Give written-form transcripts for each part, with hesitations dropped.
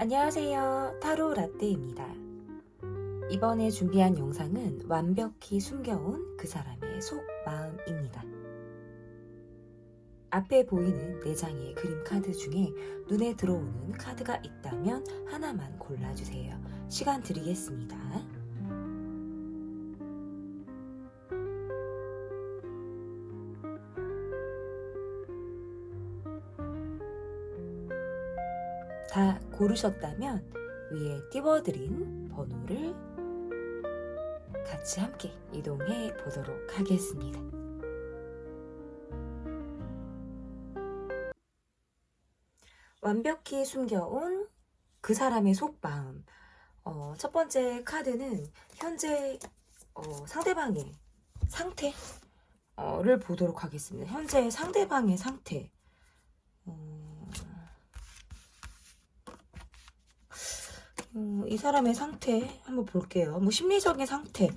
안녕하세요. 타로 라떼입니다. 이번에 준비한 영상은 완벽히 숨겨온 그 사람의 속마음입니다. 앞에 보이는 4장의 그림 카드 중에 눈에 들어오는 카드가 있다면 하나만 골라주세요. 시간 드리겠습니다. 다 고르셨다면 위에 띄워드린 번호를 같이 함께 이동해 보도록 하겠습니다. 완벽히 숨겨온 그 사람의 속마음. 첫 번째 카드는 현재 상대방의 상태를 보도록 하겠습니다. 현재 상대방의 상태. 이 사람의 상태 한번 볼게요. 뭐 심리적인 상태,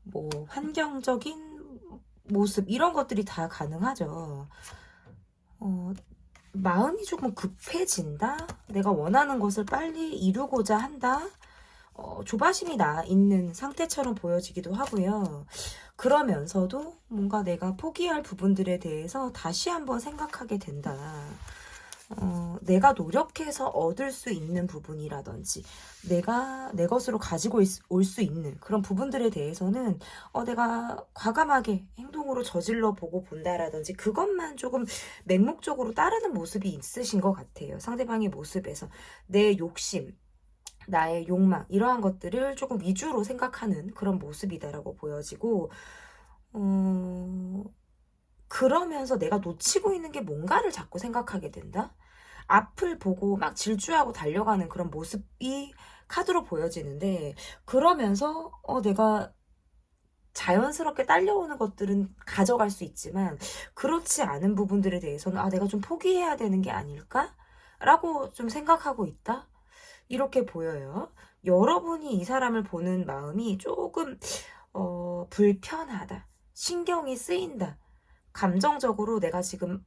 뭐 환경적인 모습 이런 것들이 다 가능하죠. 마음이 조금 급해진다. 내가 원하는 것을 빨리 이루고자 한다. 조바심이 나 있는 상태처럼 보여지기도 하고요. 그러면서도 뭔가 내가 포기할 부분들에 대해서 다시 한번 생각하게 된다. 내가 노력해서 얻을 수 있는 부분이라든지 내가 내 것으로 가지고 올 수 있는 그런 부분들에 대해서는 내가 과감하게 행동으로 저질러 보고 본다라든지 그것만 조금 맹목적으로 따르는 모습이 있으신 것 같아요. 상대방의 모습에서 내 욕심, 나의 욕망 이러한 것들을 조금 위주로 생각하는 그런 모습이다라고 보여지고 그러면서 내가 놓치고 있는 게 뭔가를 자꾸 생각하게 된다? 앞을 보고 막 질주하고 달려가는 그런 모습이 카드로 보여지는데 그러면서 내가 자연스럽게 딸려오는 것들은 가져갈 수 있지만 그렇지 않은 부분들에 대해서는 내가 좀 포기해야 되는 게 아닐까? 라고 좀 생각하고 있다? 이렇게 보여요. 여러분이 이 사람을 보는 마음이 조금 불편하다. 신경이 쓰인다. 감정적으로 내가 지금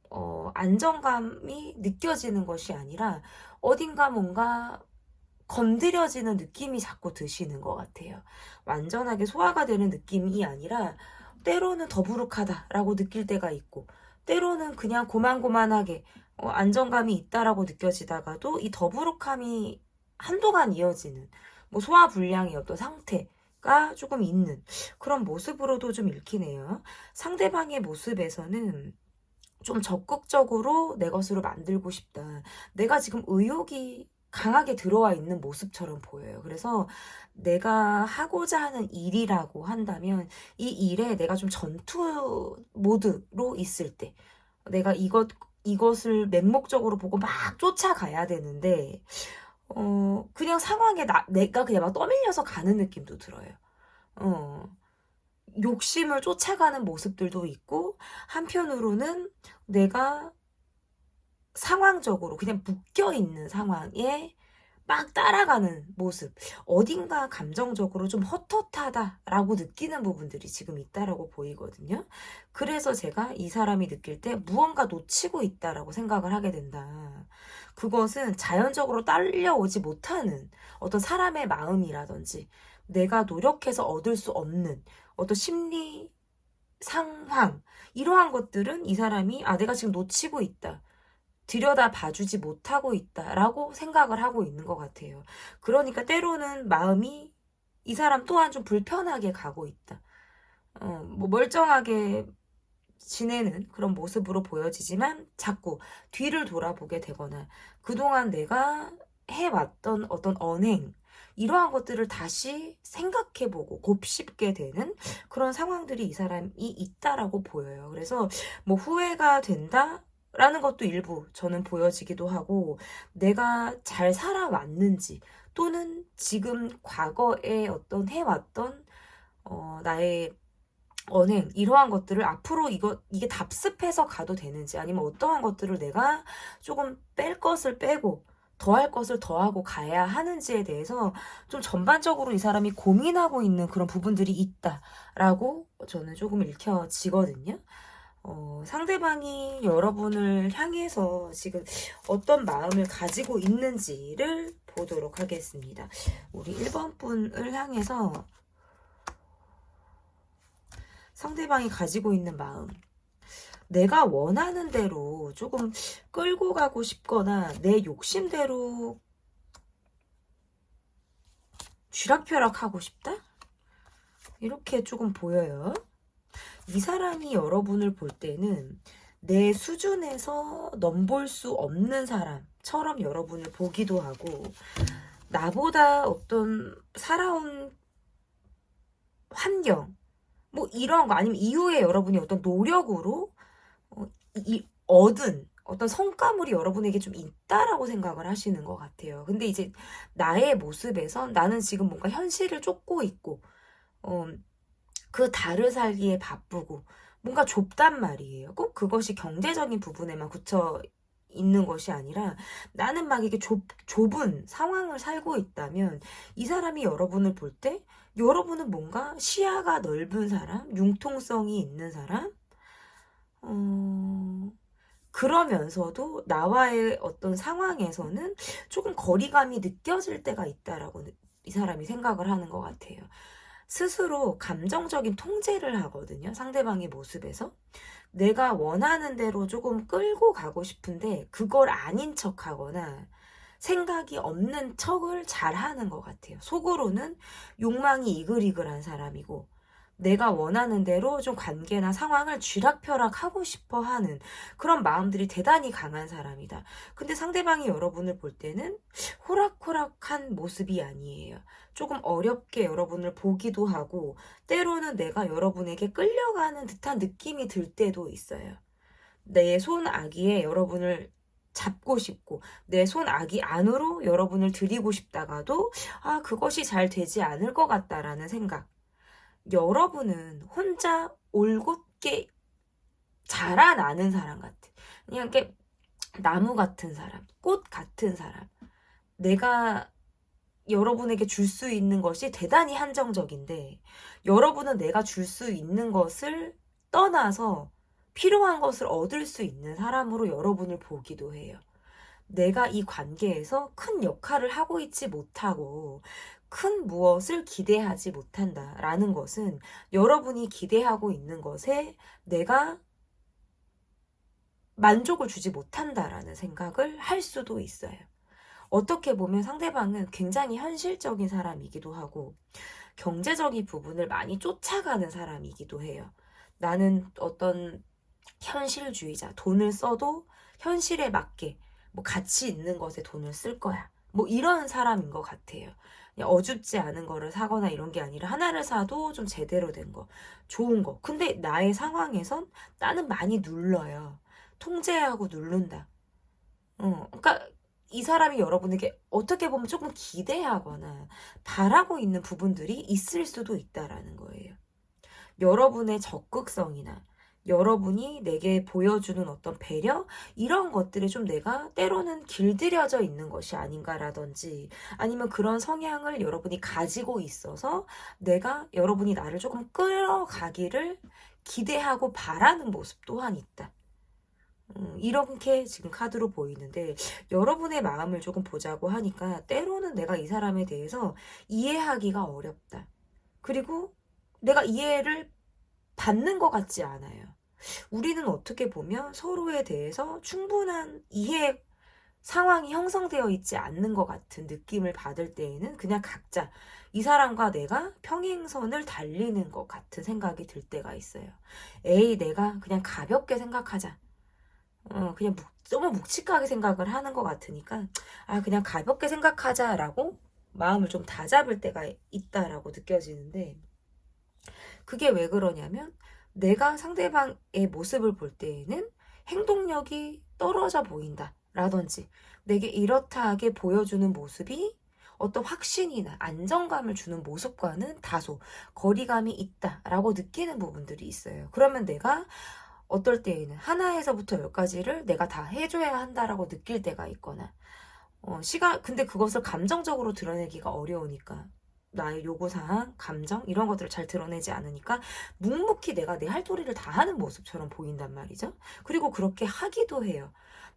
안정감이 느껴지는 것이 아니라 어딘가 뭔가 건드려지는 느낌이 자꾸 드시는 것 같아요. 완전하게 소화가 되는 느낌이 아니라 때로는 더부룩하다라고 느낄 때가 있고 때로는 그냥 고만고만하게 안정감이 있다라고 느껴지다가도 이 더부룩함이 한동안 이어지는 뭐 소화불량의 어떤 상태가 조금 있는 그런 모습으로도 좀 읽히네요. 상대방의 모습에서는 좀 적극적으로 내 것으로 만들고 싶다. 내가 지금 의욕이 강하게 들어와 있는 모습처럼 보여요. 그래서 내가 하고자 하는 일이라고 한다면 이 일에 내가 좀 전투 모드로 있을 때 내가 이것을 맹목적으로 보고 막 쫓아가야 되는데 그냥 상황에 내가 그냥 막 떠밀려서 가는 느낌도 들어요. 욕심을 쫓아가는 모습들도 있고 한편으로는 내가 상황적으로 그냥 묶여있는 상황에 막 따라가는 모습 어딘가 감정적으로 좀 헛헛하다라고 느끼는 부분들이 지금 있다라고 보이거든요. 그래서 제가 이 사람이 느낄 때 무언가 놓치고 있다라고 생각을 하게 된다. 그것은 자연적으로 딸려오지 못하는 어떤 사람의 마음이라든지 내가 노력해서 얻을 수 없는 어떤 심리 상황 이러한 것들은 이 사람이 내가 지금 놓치고 있다. 들여다 봐주지 못하고 있다라고 생각을 하고 있는 것 같아요. 그러니까 때로는 마음이 이 사람 또한 좀 불편하게 가고 있다. 뭐 멀쩡하게 지내는 그런 모습으로 보여지지만 자꾸 뒤를 돌아보게 되거나 그동안 내가 해왔던 어떤 언행 이러한 것들을 다시 생각해보고 곱씹게 되는 그런 상황들이 이 사람이 있다라고 보여요. 그래서 뭐 후회가 된다? 라는 것도 일부 저는 보여지기도 하고 내가 잘 살아왔는지 또는 지금 과거에 어떤 해왔던 나의 언행 이러한 것들을 앞으로 이게 답습해서 가도 되는지 아니면 어떠한 것들을 내가 조금 뺄 것을 빼고 더할 것을 더하고 가야 하는지에 대해서 좀 전반적으로 이 사람이 고민하고 있는 그런 부분들이 있다라고 저는 조금 읽혀지거든요. 상대방이 여러분을 향해서 지금 어떤 마음을 가지고 있는지를 보도록 하겠습니다. 우리 1번 분을 향해서 상대방이 가지고 있는 마음. 내가 원하는 대로 조금 끌고 가고 싶거나 내 욕심대로 쥐락펴락하고 싶다? 이렇게 조금 보여요. 이 사람이 여러분을 볼 때는 내 수준에서 넘볼 수 없는 사람처럼 여러분을 보기도 하고, 나보다 어떤 살아온 환경, 뭐 이런 거, 아니면 이후에 여러분이 어떤 노력으로 얻은 어떤 성과물이 여러분에게 좀 있다라고 생각을 하시는 것 같아요. 근데 이제 나의 모습에선 나는 지금 뭔가 현실을 쫓고 있고, 그 달을 살기에 바쁘고 뭔가 좁단 말이에요. 꼭 그것이 경제적인 부분에만 굳혀 있는 것이 아니라, 나는 막 이게 좁은 상황을 살고 있다면 이 사람이 여러분을 볼 때 여러분은 뭔가 시야가 넓은 사람, 융통성이 있는 사람, 그러면서도 나와의 어떤 상황에서는 조금 거리감이 느껴질 때가 있다라고 이 사람이 생각을 하는 것 같아요. 스스로 감정적인 통제를 하거든요. 상대방의 모습에서. 내가 원하는 대로 조금 끌고 가고 싶은데 그걸 아닌 척하거나 생각이 없는 척을 잘 하는 것 같아요. 속으로는 욕망이 이글이글한 사람이고, 내가 원하는 대로 좀 관계나 상황을 쥐락펴락 하고 싶어 하는 그런 마음들이 대단히 강한 사람이다. 근데 상대방이 여러분을 볼 때는 호락호락한 모습이 아니에요. 조금 어렵게 여러분을 보기도 하고, 때로는 내가 여러분에게 끌려가는 듯한 느낌이 들 때도 있어요. 내 손아귀에 여러분을 잡고 싶고, 내 손아귀 안으로 여러분을 들이고 싶다가도 그것이 잘 되지 않을 것 같다라는 생각. 여러분은 혼자 올곧게 자라나는 사람 같아. 그냥 이렇게 나무 같은 사람, 꽃 같은 사람. 내가 여러분에게 줄 수 있는 것이 대단히 한정적인데, 여러분은 내가 줄 수 있는 것을 떠나서 필요한 것을 얻을 수 있는 사람으로 여러분을 보기도 해요. 내가 이 관계에서 큰 역할을 하고 있지 못하고 큰 무엇을 기대하지 못한다라는 것은 여러분이 기대하고 있는 것에 내가 만족을 주지 못한다라는 생각을 할 수도 있어요. 어떻게 보면 상대방은 굉장히 현실적인 사람이기도 하고 경제적인 부분을 많이 쫓아가는 사람이기도 해요. 나는 어떤 현실주의자, 돈을 써도 현실에 맞게 뭐 가치 있는 것에 돈을 쓸 거야. 뭐 이런 사람인 것 같아요. 그냥 어줍지 않은 거를 사거나 이런 게 아니라 하나를 사도 좀 제대로 된 거, 좋은 거. 근데 나의 상황에선 나는 많이 눌러요. 통제하고 누른다. 그러니까 이 사람이 여러분에게 어떻게 보면 조금 기대하거나 바라고 있는 부분들이 있을 수도 있다라는 거예요. 여러분의 적극성이나 여러분이 내게 보여주는 어떤 배려, 이런 것들이 좀 내가 때로는 길들여져 있는 것이 아닌가라든지, 아니면 그런 성향을 여러분이 가지고 있어서 내가 여러분이 나를 조금 끌어가기를 기대하고 바라는 모습 또한 있다. 이렇게 지금 카드로 보이는데, 여러분의 마음을 조금 보자고 하니까 때로는 내가 이 사람에 대해서 이해하기가 어렵다. 그리고 내가 이해를 받는 것 같지 않아요. 우리는 어떻게 보면 서로에 대해서 충분한 이해 상황이 형성되어 있지 않는 것 같은 느낌을 받을 때에는 그냥 각자 이 사람과 내가 평행선을 달리는 것 같은 생각이 들 때가 있어요. 에이, 내가 그냥 가볍게 생각하자. 그냥 너무 묵직하게 생각을 하는 것 같으니까 그냥 가볍게 생각하자라고 마음을 좀 다잡을 때가 있다라고 느껴지는데, 그게 왜 그러냐면 내가 상대방의 모습을 볼 때에는 행동력이 떨어져 보인다 라든지, 내게 이렇다하게 보여주는 모습이 어떤 확신이나 안정감을 주는 모습과는 다소 거리감이 있다라고 느끼는 부분들이 있어요. 그러면 내가 어떨 때에는 하나에서부터 10가지를 내가 다 해줘야 한다라고 느낄 때가 있거나, 근데 그것을 감정적으로 드러내기가 어려우니까 나의 요구사항, 감정 이런 것들을 잘 드러내지 않으니까 묵묵히 내가 내 할 도리를 다 하는 모습처럼 보인단 말이죠. 그리고 그렇게 하기도 해요.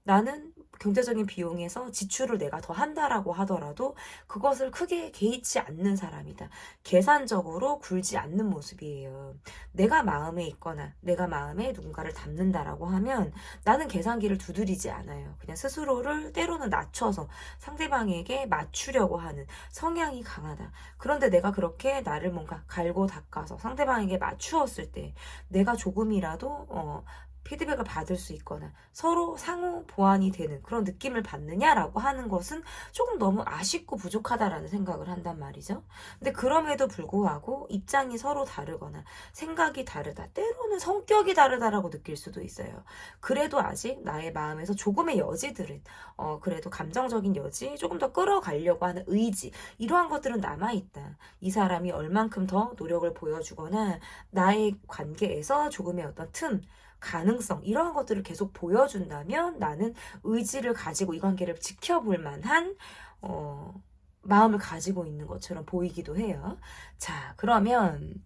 나는 경제적인 비용에서 지출을 내가 더 한다라고 하더라도 그것을 크게 개의치 않는 사람이다. 계산적으로 굴지 않는 모습이에요. 내가 마음에 있거나 내가 마음에 누군가를 담는다라고 하면 나는 계산기를 두드리지 않아요. 그냥 스스로를 때로는 낮춰서 상대방에게 맞추려고 하는 성향이 강하다. 그런데 내가 그렇게 나를 뭔가 갈고 닦아서 상대방에게 맞추었을 때 내가 조금이라도 피드백을 받을 수 있거나 서로 상호 보완이 되는 그런 느낌을 받느냐라고 하는 것은 조금 너무 아쉽고 부족하다라는 생각을 한단 말이죠. 근데 그럼에도 불구하고 입장이 서로 다르거나 생각이 다르다, 때로는 성격이 다르다라고 느낄 수도 있어요. 그래도 아직 나의 마음에서 조금의 여지들은 그래도 감정적인 여지, 조금 더 끌어가려고 하는 의지, 이러한 것들은 남아있다. 이 사람이 얼만큼 더 노력을 보여주거나 나의 관계에서 조금의 어떤 틈, 가능성 이러한 것들을 계속 보여준다면 나는 의지를 가지고 이 관계를 지켜볼 만한 마음을 가지고 있는 것처럼 보이기도 해요. 자, 그러면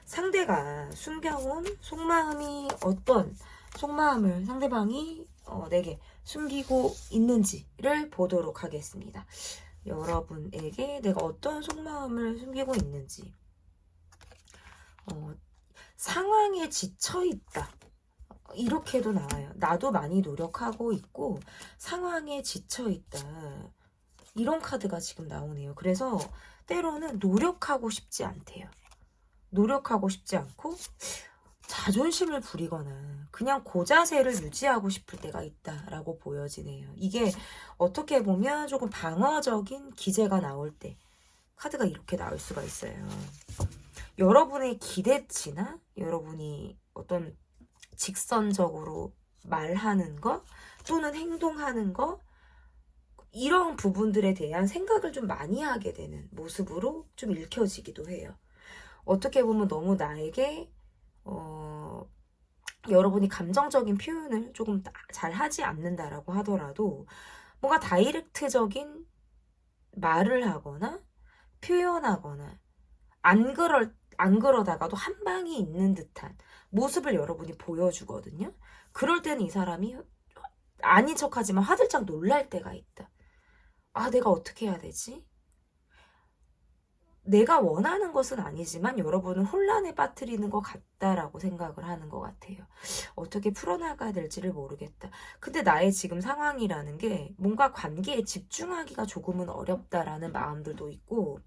상대가 숨겨온 속마음이 어떤 속마음을 상대방이 내게 숨기고 있는지를 보도록 하겠습니다. 여러분에게 내가 어떤 속마음을 숨기고 있는지. 상황에 지쳐 있다. 이렇게도 나와요. 나도 많이 노력하고 있고 상황에 지쳐 있다. 이런 카드가 지금 나오네요. 그래서 때로는 노력하고 싶지 않대요. 노력하고 싶지 않고 자존심을 부리거나 그냥 고자세를 유지하고 싶을 때가 있다라고 보여지네요. 이게 어떻게 보면 조금 방어적인 기제가 나올 때 카드가 이렇게 나올 수가 있어요. 여러분의 기대치나 여러분이 어떤 직선적으로 말하는 것 또는 행동하는 것 이런 부분들에 대한 생각을 좀 많이 하게 되는 모습으로 좀 읽혀지기도 해요. 어떻게 보면 너무 나에게 여러분이 감정적인 표현을 조금 잘 하지 않는다라고 하더라도 뭔가 다이렉트적인 말을 하거나 표현하거나 안 그러다가도 한 방이 있는 듯한 모습을 여러분이 보여주거든요. 그럴 때는 이 사람이 아닌 척하지만 화들짝 놀랄 때가 있다. 아, 내가 어떻게 해야 되지? 내가 원하는 것은 아니지만 여러분은 혼란에 빠뜨리는 것 같다라고 생각을 하는 것 같아요. 어떻게 풀어나가야 될지를 모르겠다. 근데 나의 지금 상황이라는 게 뭔가 관계에 집중하기가 조금은 어렵다라는 마음들도 있고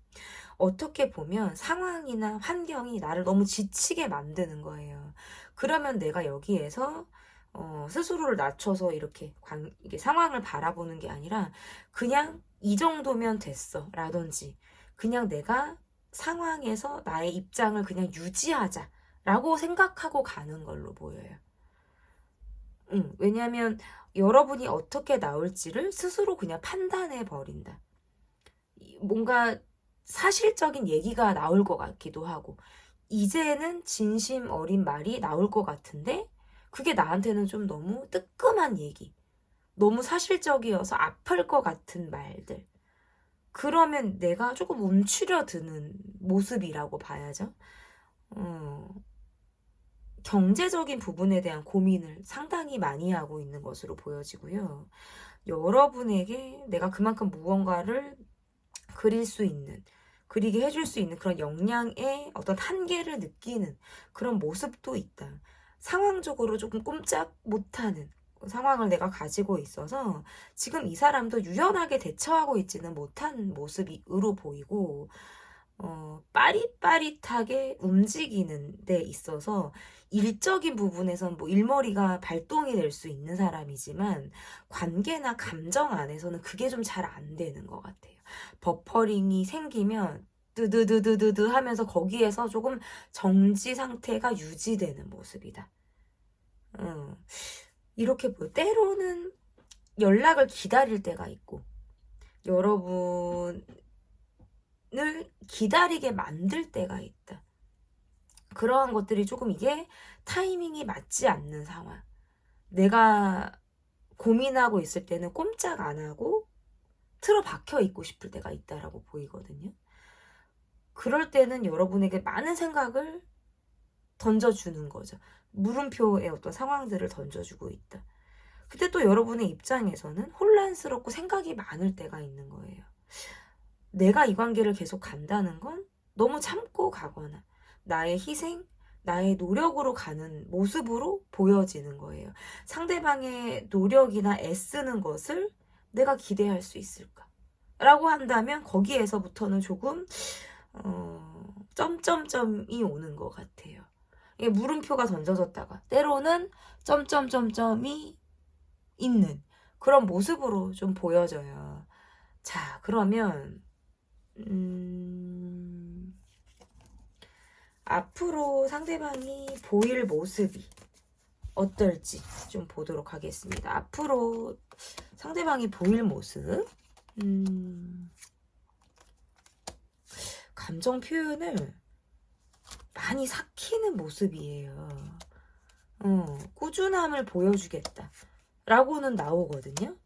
어떻게 보면 상황이나 환경이 나를 너무 지치게 만드는 거예요. 그러면 내가 여기에서 스스로를 낮춰서 이게 상황을 바라보는 게 아니라 그냥 이 정도면 됐어 라든지 그냥 내가 상황에서 나의 입장을 그냥 유지하자 라고 생각하고 가는 걸로 보여요. 왜냐하면 여러분이 어떻게 나올지를 스스로 그냥 판단해 버린다. 뭔가 사실적인 얘기가 나올 것 같기도 하고 이제는 진심 어린 말이 나올 것 같은데 그게 나한테는 좀 너무 뜨끔한 얘기, 너무 사실적이어서 아플 것 같은 말들, 그러면 내가 조금 움츠려드는 모습이라고 봐야죠. 경제적인 부분에 대한 고민을 상당히 많이 하고 있는 것으로 보여지고요. 여러분에게 내가 그만큼 무언가를 그리게 해줄 수 있는 그런 역량의 어떤 한계를 느끼는 그런 모습도 있다. 상황적으로 조금 꼼짝 못하는 상황을 내가 가지고 있어서 지금 이 사람도 유연하게 대처하고 있지는 못한 모습으로 보이고 빠릿빠릿하게 움직이는 데 있어서 일적인 부분에선 뭐 일머리가 발동이 될 수 있는 사람이지만 관계나 감정 안에서는 그게 좀 잘 안 되는 것 같아요. 버퍼링이 생기면 드드드드드드 하면서 거기에서 조금 정지 상태가 유지되는 모습이다. 이렇게 때로는 연락을 기다릴 때가 있고 여러분을 기다리게 만들 때가 있다. 그러한 것들이 조금 이게 타이밍이 맞지 않는 상황. 내가 고민하고 있을 때는 꼼짝 안 하고 틀어박혀 있고 싶을 때가 있다라고 보이거든요. 그럴 때는 여러분에게 많은 생각을 던져주는 거죠. 물음표의 어떤 상황들을 던져주고 있다. 그때 또 여러분의 입장에서는 혼란스럽고 생각이 많을 때가 있는 거예요. 내가 이 관계를 계속 간다는 건 너무 참고 가거나 나의 희생, 나의 노력으로 가는 모습으로 보여지는 거예요. 상대방의 노력이나 애쓰는 것을 내가 기대할 수 있을까? 라고 한다면 거기에서부터는 조금 점점점이 오는 것 같아요. 이게 물음표가 던져졌다가 때로는 점점점점이 있는 그런 모습으로 좀 보여져요. 자, 그러면 앞으로 상대방이 보일 모습이 어떨지 좀 보도록 하겠습니다. 앞으로 상대방이 보일 모습, 감정 표현을 많이 삭히는 모습이에요. 꾸준함을 보여주겠다 라고는 나오거든요.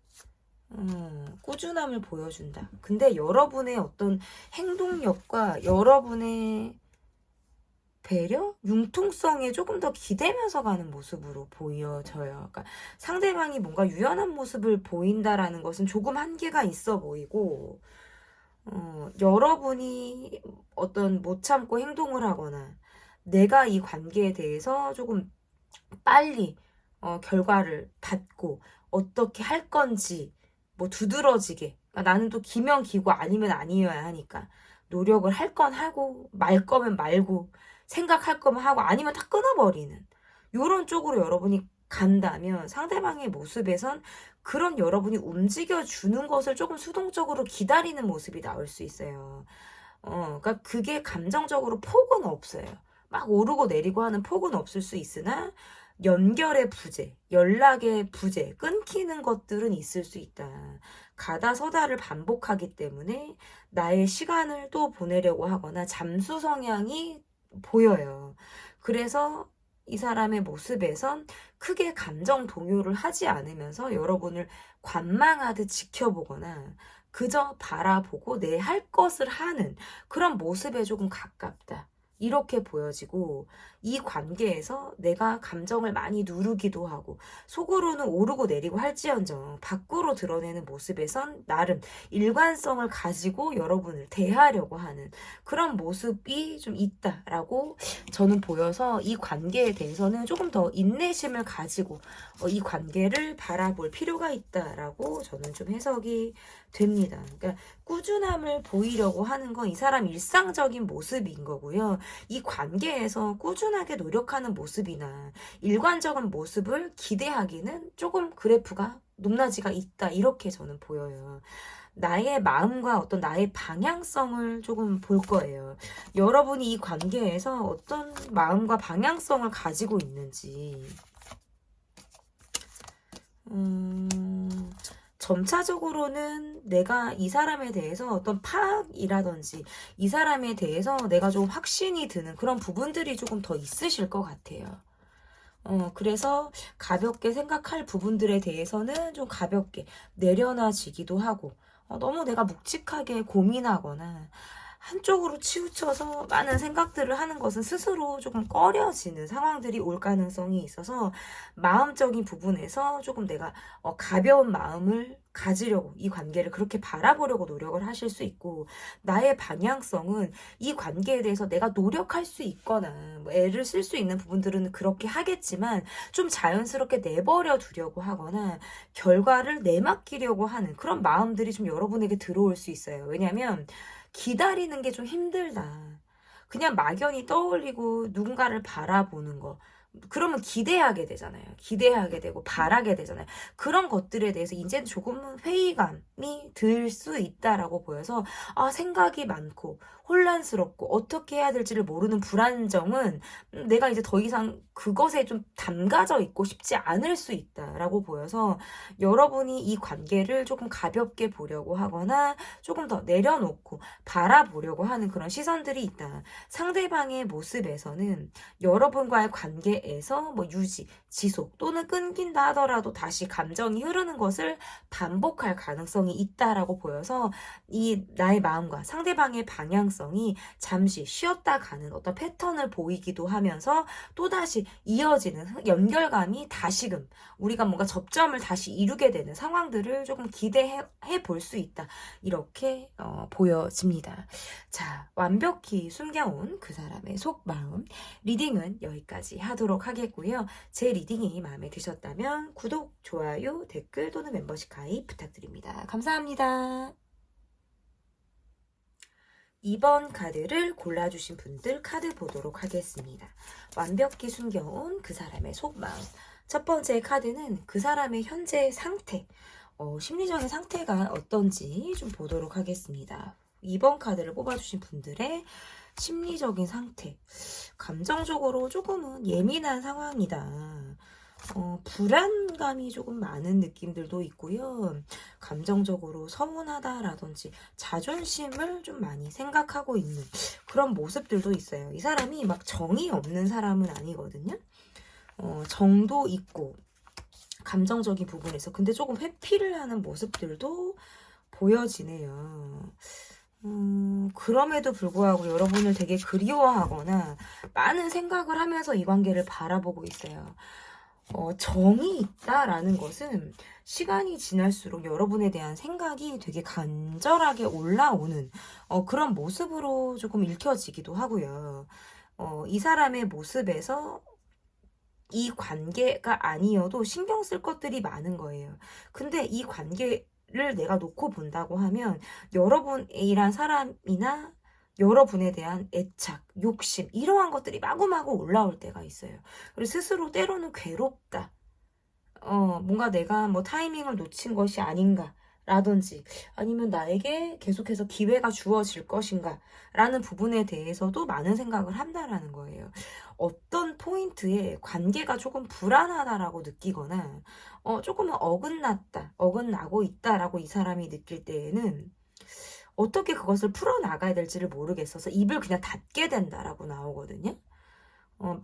꾸준함을 보여준다. 근데 여러분의 어떤 행동력과 여러분의 배려? 융통성에 조금 더 기대면서 가는 모습으로 보여져요. 그러니까 상대방이 뭔가 유연한 모습을 보인다라는 것은 조금 한계가 있어 보이고, 여러분이 어떤 못 참고 행동을 하거나 내가 이 관계에 대해서 조금 빨리 결과를 받고 어떻게 할 건지 뭐 두드러지게, 그러니까 나는 또 기면 기고 아니면 아니어야 하니까 노력을 할 건 하고 말 거면 말고 생각할 거면 하고 아니면 다 끊어버리는 요런 쪽으로 여러분이 간다면 상대방의 모습에선 그런 여러분이 움직여주는 것을 조금 수동적으로 기다리는 모습이 나올 수 있어요. 그러니까 그게 감정적으로 폭은 없어요. 막 오르고 내리고 하는 폭은 없을 수 있으나 연결의 부재, 연락의 부재, 끊기는 것들은 있을 수 있다. 가다 서다를 반복하기 때문에 나의 시간을 또 보내려고 하거나 잠수 성향이 보여요. 그래서 이 사람의 모습에선 크게 감정 동요를 하지 않으면서 여러분을 관망하듯 지켜보거나 그저 바라보고 내 할 것을 하는 그런 모습에 조금 가깝다. 이렇게 보여지고 이 관계에서 내가 감정을 많이 누르기도 하고 속으로는 오르고 내리고 할지언정 밖으로 드러내는 모습에선 나름 일관성을 가지고 여러분을 대하려고 하는 그런 모습이 좀 있다라고 저는 보여서 이 관계에 대해서는 조금 더 인내심을 가지고 이 관계를 바라볼 필요가 있다라고 저는 좀 해석이 됩니다. 그러니까 꾸준함을 보이려고 하는 건 이 사람 일상적인 모습인 거고요. 이 관계에서 꾸준하게 노력하는 모습이나 일관적인 모습을 기대하기는 조금 그래프가 높낮이가 있다. 이렇게 저는 보여요. 나의 마음과 어떤 나의 방향성을 조금 볼 거예요. 여러분이 이 관계에서 어떤 마음과 방향성을 가지고 있는지. 점차적으로는 내가 이 사람에 대해서 어떤 파악이라든지 이 사람에 대해서 내가 좀 확신이 드는 그런 부분들이 조금 더 있으실 것 같아요. 그래서 가볍게 생각할 부분들에 대해서는 좀 가볍게 내려놔지기도 하고 너무 내가 묵직하게 고민하거나 한쪽으로 치우쳐서 많은 생각들을 하는 것은 스스로 조금 꺼려지는 상황들이 올 가능성이 있어서 마음적인 부분에서 조금 내가 가벼운 마음을 가지려고 이 관계를 그렇게 바라보려고 노력을 하실 수 있고 나의 방향성은 이 관계에 대해서 내가 노력할 수 있거나 뭐 애를 쓸 수 있는 부분들은 그렇게 하겠지만 좀 자연스럽게 내버려 두려고 하거나 결과를 내맡기려고 하는 그런 마음들이 좀 여러분에게 들어올 수 있어요. 왜냐하면 기다리는 게 좀 힘들다. 그냥 막연히 떠올리고 누군가를 바라보는 거. 그러면 기대하게 되잖아요. 기대하게 되고 바라게 되잖아요. 그런 것들에 대해서 이제는 조금은 회의감이 들 수 있다라고 보여서 생각이 많고 혼란스럽고 어떻게 해야 될지를 모르는 불안정은 내가 이제 더 이상 그것에 좀 담가져 있고 싶지 않을 수 있다라고 보여서 여러분이 이 관계를 조금 가볍게 보려고 하거나 조금 더 내려놓고 바라보려고 하는 그런 시선들이 있다. 상대방의 모습에서는 여러분과의 관계에 관계에서 뭐 유지, 지속 또는 끊긴다 하더라도 다시 감정이 흐르는 것을 반복할 가능성이 있다라고 보여서 이 나의 마음과 상대방의 방향성이 잠시 쉬었다 가는 어떤 패턴을 보이기도 하면서 또다시 이어지는 연결감이 다시금 우리가 뭔가 접점을 다시 이루게 되는 상황들을 조금 기대해 볼 수 있다. 이렇게 보여집니다. 자, 완벽히 숨겨온 그 사람의 속마음 리딩은 여기까지 하도록 하겠고요. 제 리딩이 마음에 드셨다면 구독, 좋아요, 댓글 또는 멤버십 가입 부탁드립니다. 감사합니다. 2번 카드를 골라주신 분들 카드 보도록 하겠습니다. 완벽히 숨겨온 그 사람의 속마음. 첫 번째 카드는 그 사람의 현재 상태, 심리적인 상태가 어떤지 좀 보도록 하겠습니다. 2번 카드를 뽑아주신 분들의 심리적인 상태. 감정적으로 조금은 예민한 상황이다. 불안감이 조금 많은 느낌들도 있고요. 감정적으로 서운하다라든지 자존심을 좀 많이 생각하고 있는 그런 모습들도 있어요. 이 사람이 막 정이 없는 사람은 아니거든요. 정도 있고 감정적인 부분에서 근데 조금 회피를 하는 모습들도 보여지네요. 그럼에도 불구하고 여러분을 되게 그리워하거나 많은 생각을 하면서 이 관계를 바라보고 있어요. 정이 있다라는 것은 시간이 지날수록 여러분에 대한 생각이 되게 간절하게 올라오는 그런 모습으로 조금 읽혀지기도 하고요. 이 사람의 모습에서 이 관계가 아니어도 신경 쓸 것들이 많은 거예요. 근데 이 관계를 내가 놓고 본다고 하면 여러분이란 사람이나 여러분에 대한 애착, 욕심 이러한 것들이 마구마구 올라올 때가 있어요. 그리고 스스로 때로는 괴롭다. 뭔가 내가 뭐 타이밍을 놓친 것이 아닌가 라든지 아니면 나에게 계속해서 기회가 주어질 것인가 라는 부분에 대해서도 많은 생각을 한다라는 거예요. 어떤 포인트에 관계가 조금 불안하다라고 느끼거나 조금은 어긋나고 있다라고 이 사람이 느낄 때에는 어떻게 그것을 풀어나가야 될지를 모르겠어서 입을 그냥 닫게 된다라고 나오거든요.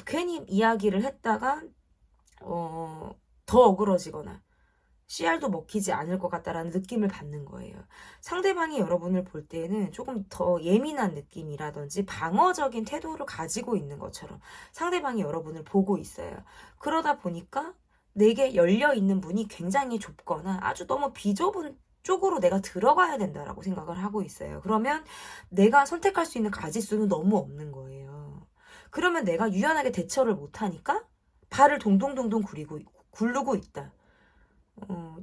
괜히 이야기를 했다가 더 어그러지거나 씨알도 먹히지 않을 것 같다라는 느낌을 받는 거예요. 상대방이 여러분을 볼 때는 조금 더 예민한 느낌이라든지 방어적인 태도를 가지고 있는 것처럼 상대방이 여러분을 보고 있어요. 그러다 보니까 내게 열려있는 문이 굉장히 좁거나 아주 너무 비좁은 쪽으로 내가 들어가야 된다라고 생각을 하고 있어요. 그러면 내가 선택할 수 있는 가짓수는 너무 없는 거예요. 그러면 내가 유연하게 대처를 못하니까 발을 동동동동 굴르고 있다.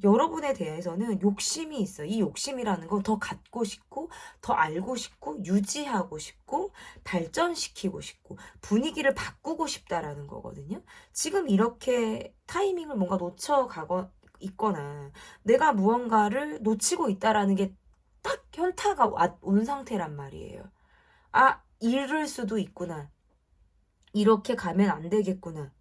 여러분에 대해서는 욕심이 있어요. 이 욕심이라는 건 더 갖고 싶고, 더 알고 싶고, 유지하고 싶고, 발전시키고 싶고, 분위기를 바꾸고 싶다라는 거거든요. 지금 이렇게 타이밍을 뭔가 있거나, 내가 무언가를 놓치고 있다라는 게 딱 현타가 온 상태란 말이에요. 아, 잃을 수도 있구나. 이렇게 가면 안 되겠구나.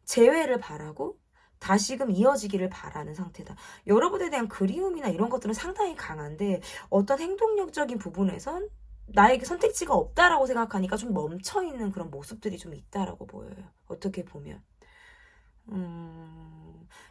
재회를 바라고, 다시금 이어지기를 바라는 상태다. 여러분에 대한 그리움이나 이런 것들은 상당히 강한데 어떤 행동력적인 부분에선 나에게 선택지가 없다라고 생각하니까 좀 멈춰있는 그런 모습들이 좀 있다라고 보여요. 어떻게 보면.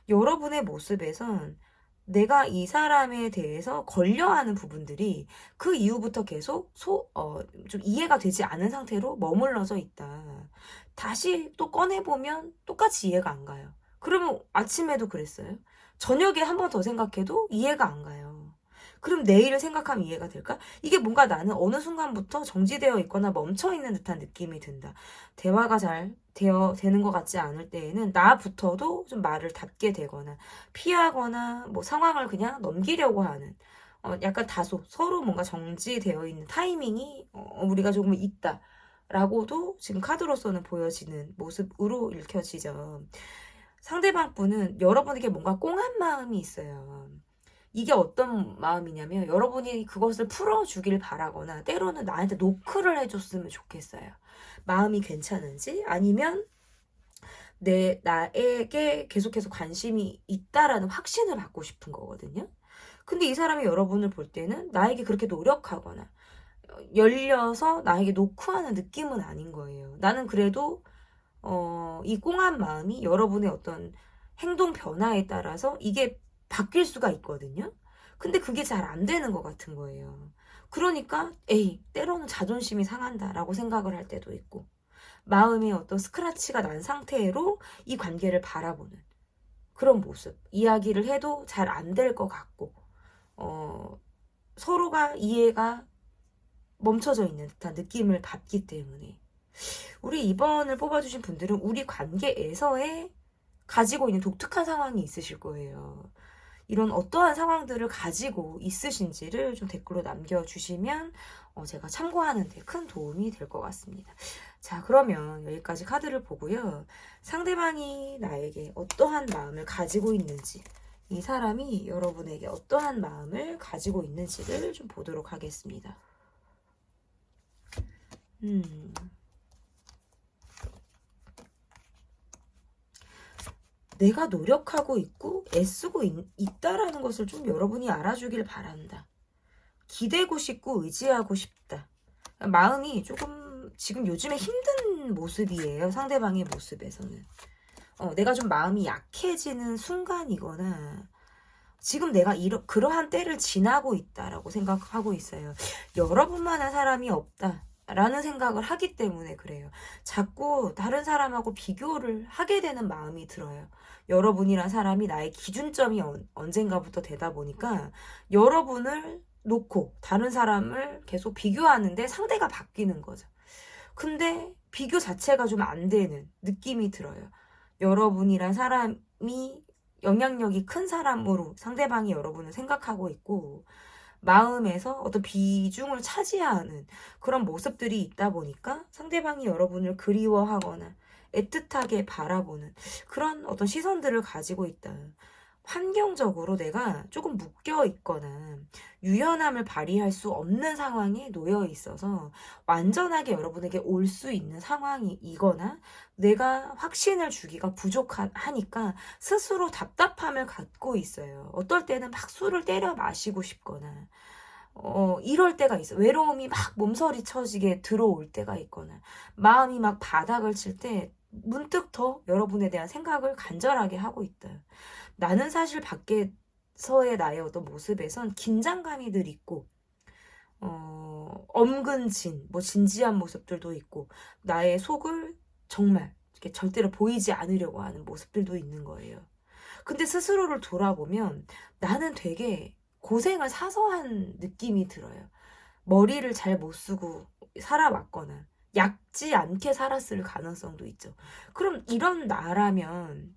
여러분의 모습에선 내가 이 사람에 대해서 걸려하는 부분들이 그 이후부터 계속 좀 이해가 되지 않은 상태로 머물러져 있다. 다시 또 꺼내보면 똑같이 이해가 안 가요. 그러면 아침에도 그랬어요. 저녁에 한 번 더 생각해도 이해가 안 가요. 그럼 내일을 생각하면 이해가 될까? 이게 뭔가 나는 어느 순간부터 정지되어 있거나 멈춰있는 듯한 느낌이 든다. 대화가 잘 되는 것 같지 않을 때에는 나부터도 좀 말을 닫게 되거나 피하거나 뭐 상황을 그냥 넘기려고 하는 약간 다소 서로 뭔가 정지되어 있는 타이밍이 우리가 조금 있다. 라고도 지금 카드로서는 보여지는 모습으로 읽혀지죠. 상대방 분은 여러분에게 뭔가 꽁한 마음이 있어요. 이게 어떤 마음이냐면 여러분이 그것을 풀어주길 바라거나 때로는 나한테 노크를 해줬으면 좋겠어요. 마음이 괜찮은지 아니면 나에게 계속해서 관심이 있다라는 확신을 받고 싶은 거거든요. 근데 이 사람이 여러분을 볼 때는 나에게 그렇게 노력하거나 열려서 나에게 노크하는 느낌은 아닌 거예요. 나는 그래도 이 꽁한 마음이 여러분의 어떤 행동 변화에 따라서 이게 바뀔 수가 있거든요. 근데 그게 잘 안 되는 것 같은 거예요. 그러니까 에이, 때로는 자존심이 상한다라고 생각을 할 때도 있고, 마음에 어떤 스크래치가 난 상태로 이 관계를 바라보는 그런 모습. 이야기를 해도 잘 안 될 것 같고, 서로가 이해가 멈춰져 있는 듯한 느낌을 받기 때문에, 우리 2번을 뽑아주신 분들은 우리 관계에서의 가지고 있는 독특한 상황이 있으실 거예요. 이런 어떠한 상황들을 가지고 있으신지를 좀 댓글로 남겨주시면 제가 참고하는 데 큰 도움이 될 것 같습니다. 자, 그러면 여기까지 카드를 보고요. 상대방이 나에게 어떠한 마음을 가지고 있는지, 이 사람이 여러분에게 어떠한 마음을 가지고 있는지를 좀 보도록 하겠습니다. 내가 노력하고 있고 애쓰고 있다라는 것을 좀 여러분이 알아주길 바란다. 기대고 싶고 의지하고 싶다. 마음이 조금 지금 요즘에 힘든 모습이에요. 상대방의 모습에서는. 내가 좀 마음이 약해지는 순간이거나 지금 내가 그러한 때를 지나고 있다라고 생각하고 있어요. 여러분만한 사람이 없다 라는 생각을 하기 때문에 그래요. 자꾸 다른 사람하고 비교를 하게 되는 마음이 들어요. 여러분이란 사람이 나의 기준점이 언젠가부터 되다 보니까 여러분을 놓고 다른 사람을 계속 비교하는데 상대가 바뀌는 거죠. 근데 비교 자체가 좀 안 되는 느낌이 들어요. 여러분이란 사람이 영향력이 큰 사람으로 상대방이 여러분을 생각하고 있고, 마음에서 어떤 비중을 차지하는 그런 모습들이 있다 보니까 상대방이 여러분을 그리워하거나 애틋하게 바라보는 그런 어떤 시선들을 가지고 있다. 환경적으로 내가 조금 묶여 있거나 유연함을 발휘할 수 없는 상황에 놓여 있어서 완전하게 여러분에게 올 수 있는 상황이거나 내가 확신을 주기가 부족하니까 스스로 답답함을 갖고 있어요. 어떨 때는 막 술을 때려 마시고 싶거나 이럴 때가 있어. 외로움이 막 몸서리 쳐지게 들어올 때가 있거나 마음이 막 바닥을 칠 때 문득 더 여러분에 대한 생각을 간절하게 하고 있다. 나는 사실 밖에서의 나의 어떤 모습에선 긴장감이 늘 있고 엄근진, 뭐 진지한 모습들도 있고 나의 속을 정말 이렇게 절대로 보이지 않으려고 하는 모습들도 있는 거예요. 근데 스스로를 돌아보면 나는 되게 고생을 사서 한 느낌이 들어요. 머리를 잘 못 쓰고 살아왔거나 얕지 않게 살았을 가능성도 있죠. 그럼 이런 나라면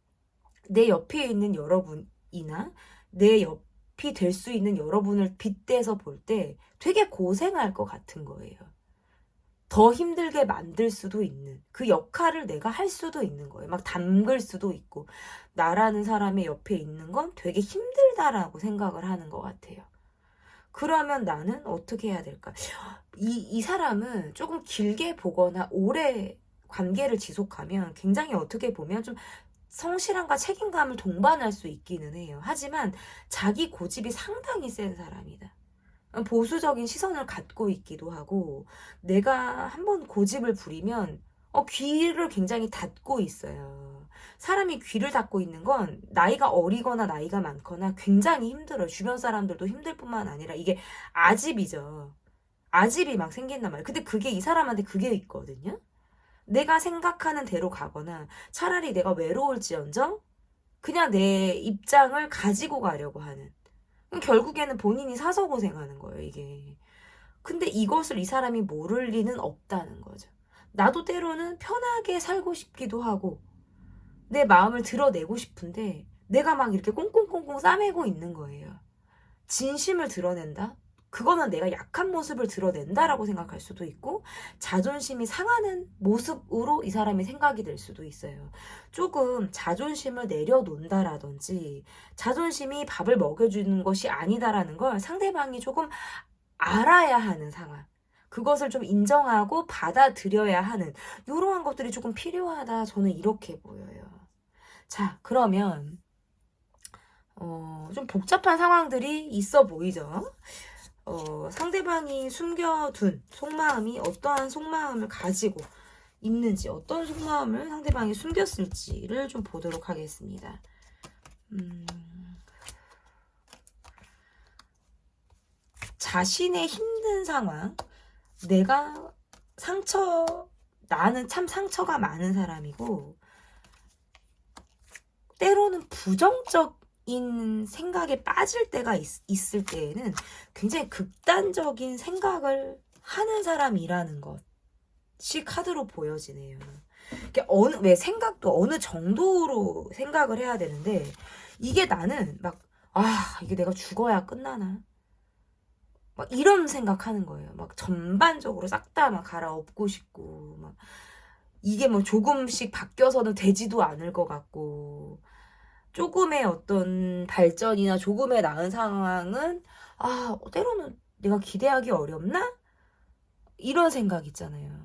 내 옆에 있는 여러분이나 내 옆이 될 수 있는 여러분을 빗대서 볼 때 되게 고생할 것 같은 거예요. 더 힘들게 만들 수도 있는 그 역할을 내가 할 수도 있는 거예요. 막 담글 수도 있고 나라는 사람의 옆에 있는 건 되게 힘들다라고 생각을 하는 것 같아요. 그러면 나는 어떻게 해야 될까? 이 사람은 조금 길게 보거나 오래 관계를 지속하면 굉장히 어떻게 보면 좀 성실함과 책임감을 동반할 수 있기는 해요. 하지만 자기 고집이 상당히 센 사람이다. 보수적인 시선을 갖고 있기도 하고 내가 한번 고집을 부리면 귀를 굉장히 닫고 있어요. 사람이 귀를 닫고 있는 건 나이가 어리거나 나이가 많거나 굉장히 힘들어요. 주변 사람들도 힘들 뿐만 아니라 이게 아집이죠. 아집이 막 생긴단 말이에요. 근데 그게 이 사람한테 그게 있거든요. 내가 생각하는 대로 가거나 차라리 내가 외로울지언정 그냥 내 입장을 가지고 가려고 하는, 결국에는 본인이 사서 고생하는 거예요, 이게. 근데 이것을 이 사람이 모를 리는 없다는 거죠. 나도 때로는 편하게 살고 싶기도 하고 내 마음을 드러내고 싶은데 내가 막 이렇게 꽁꽁꽁꽁 싸매고 있는 거예요. 진심을 드러낸다? 그거는 내가 약한 모습을 드러낸다라고 생각할 수도 있고 자존심이 상하는 모습으로 이 사람이 생각이 될 수도 있어요. 조금 자존심을 내려놓는다라든지 자존심이 밥을 먹여주는 것이 아니다라는 걸 상대방이 조금 알아야 하는 상황. 그것을 좀 인정하고 받아들여야 하는 이러한 것들이 조금 필요하다. 저는 이렇게 보여요. 자, 그러면 좀 복잡한 상황들이 있어 보이죠? 상대방이 숨겨둔 속마음이 어떠한 속마음을 가지고 있는지, 어떤 속마음을 상대방이 숨겼을지를 좀 보도록 하겠습니다. 자신의 힘든 상황, 내가 나는 참 상처가 많은 사람이고, 때로는 부정적인 생각에 빠질 때가 있을 때에는 굉장히 극단적인 생각을 하는 사람이라는 것이 카드로 보여지네요. 왜 생각도 어느 정도로 생각을 해야 되는데, 이게 나는 이게 내가 죽어야 끝나나? 막 이런 생각하는 거예요. 막 전반적으로 싹 다 막 갈아엎고 싶고, 막 이게 뭐 조금씩 바뀌어서는 되지도 않을 것 같고, 조금의 어떤 발전이나 조금의 나은 상황은 때로는 내가 기대하기 어렵나? 이런 생각 있잖아요.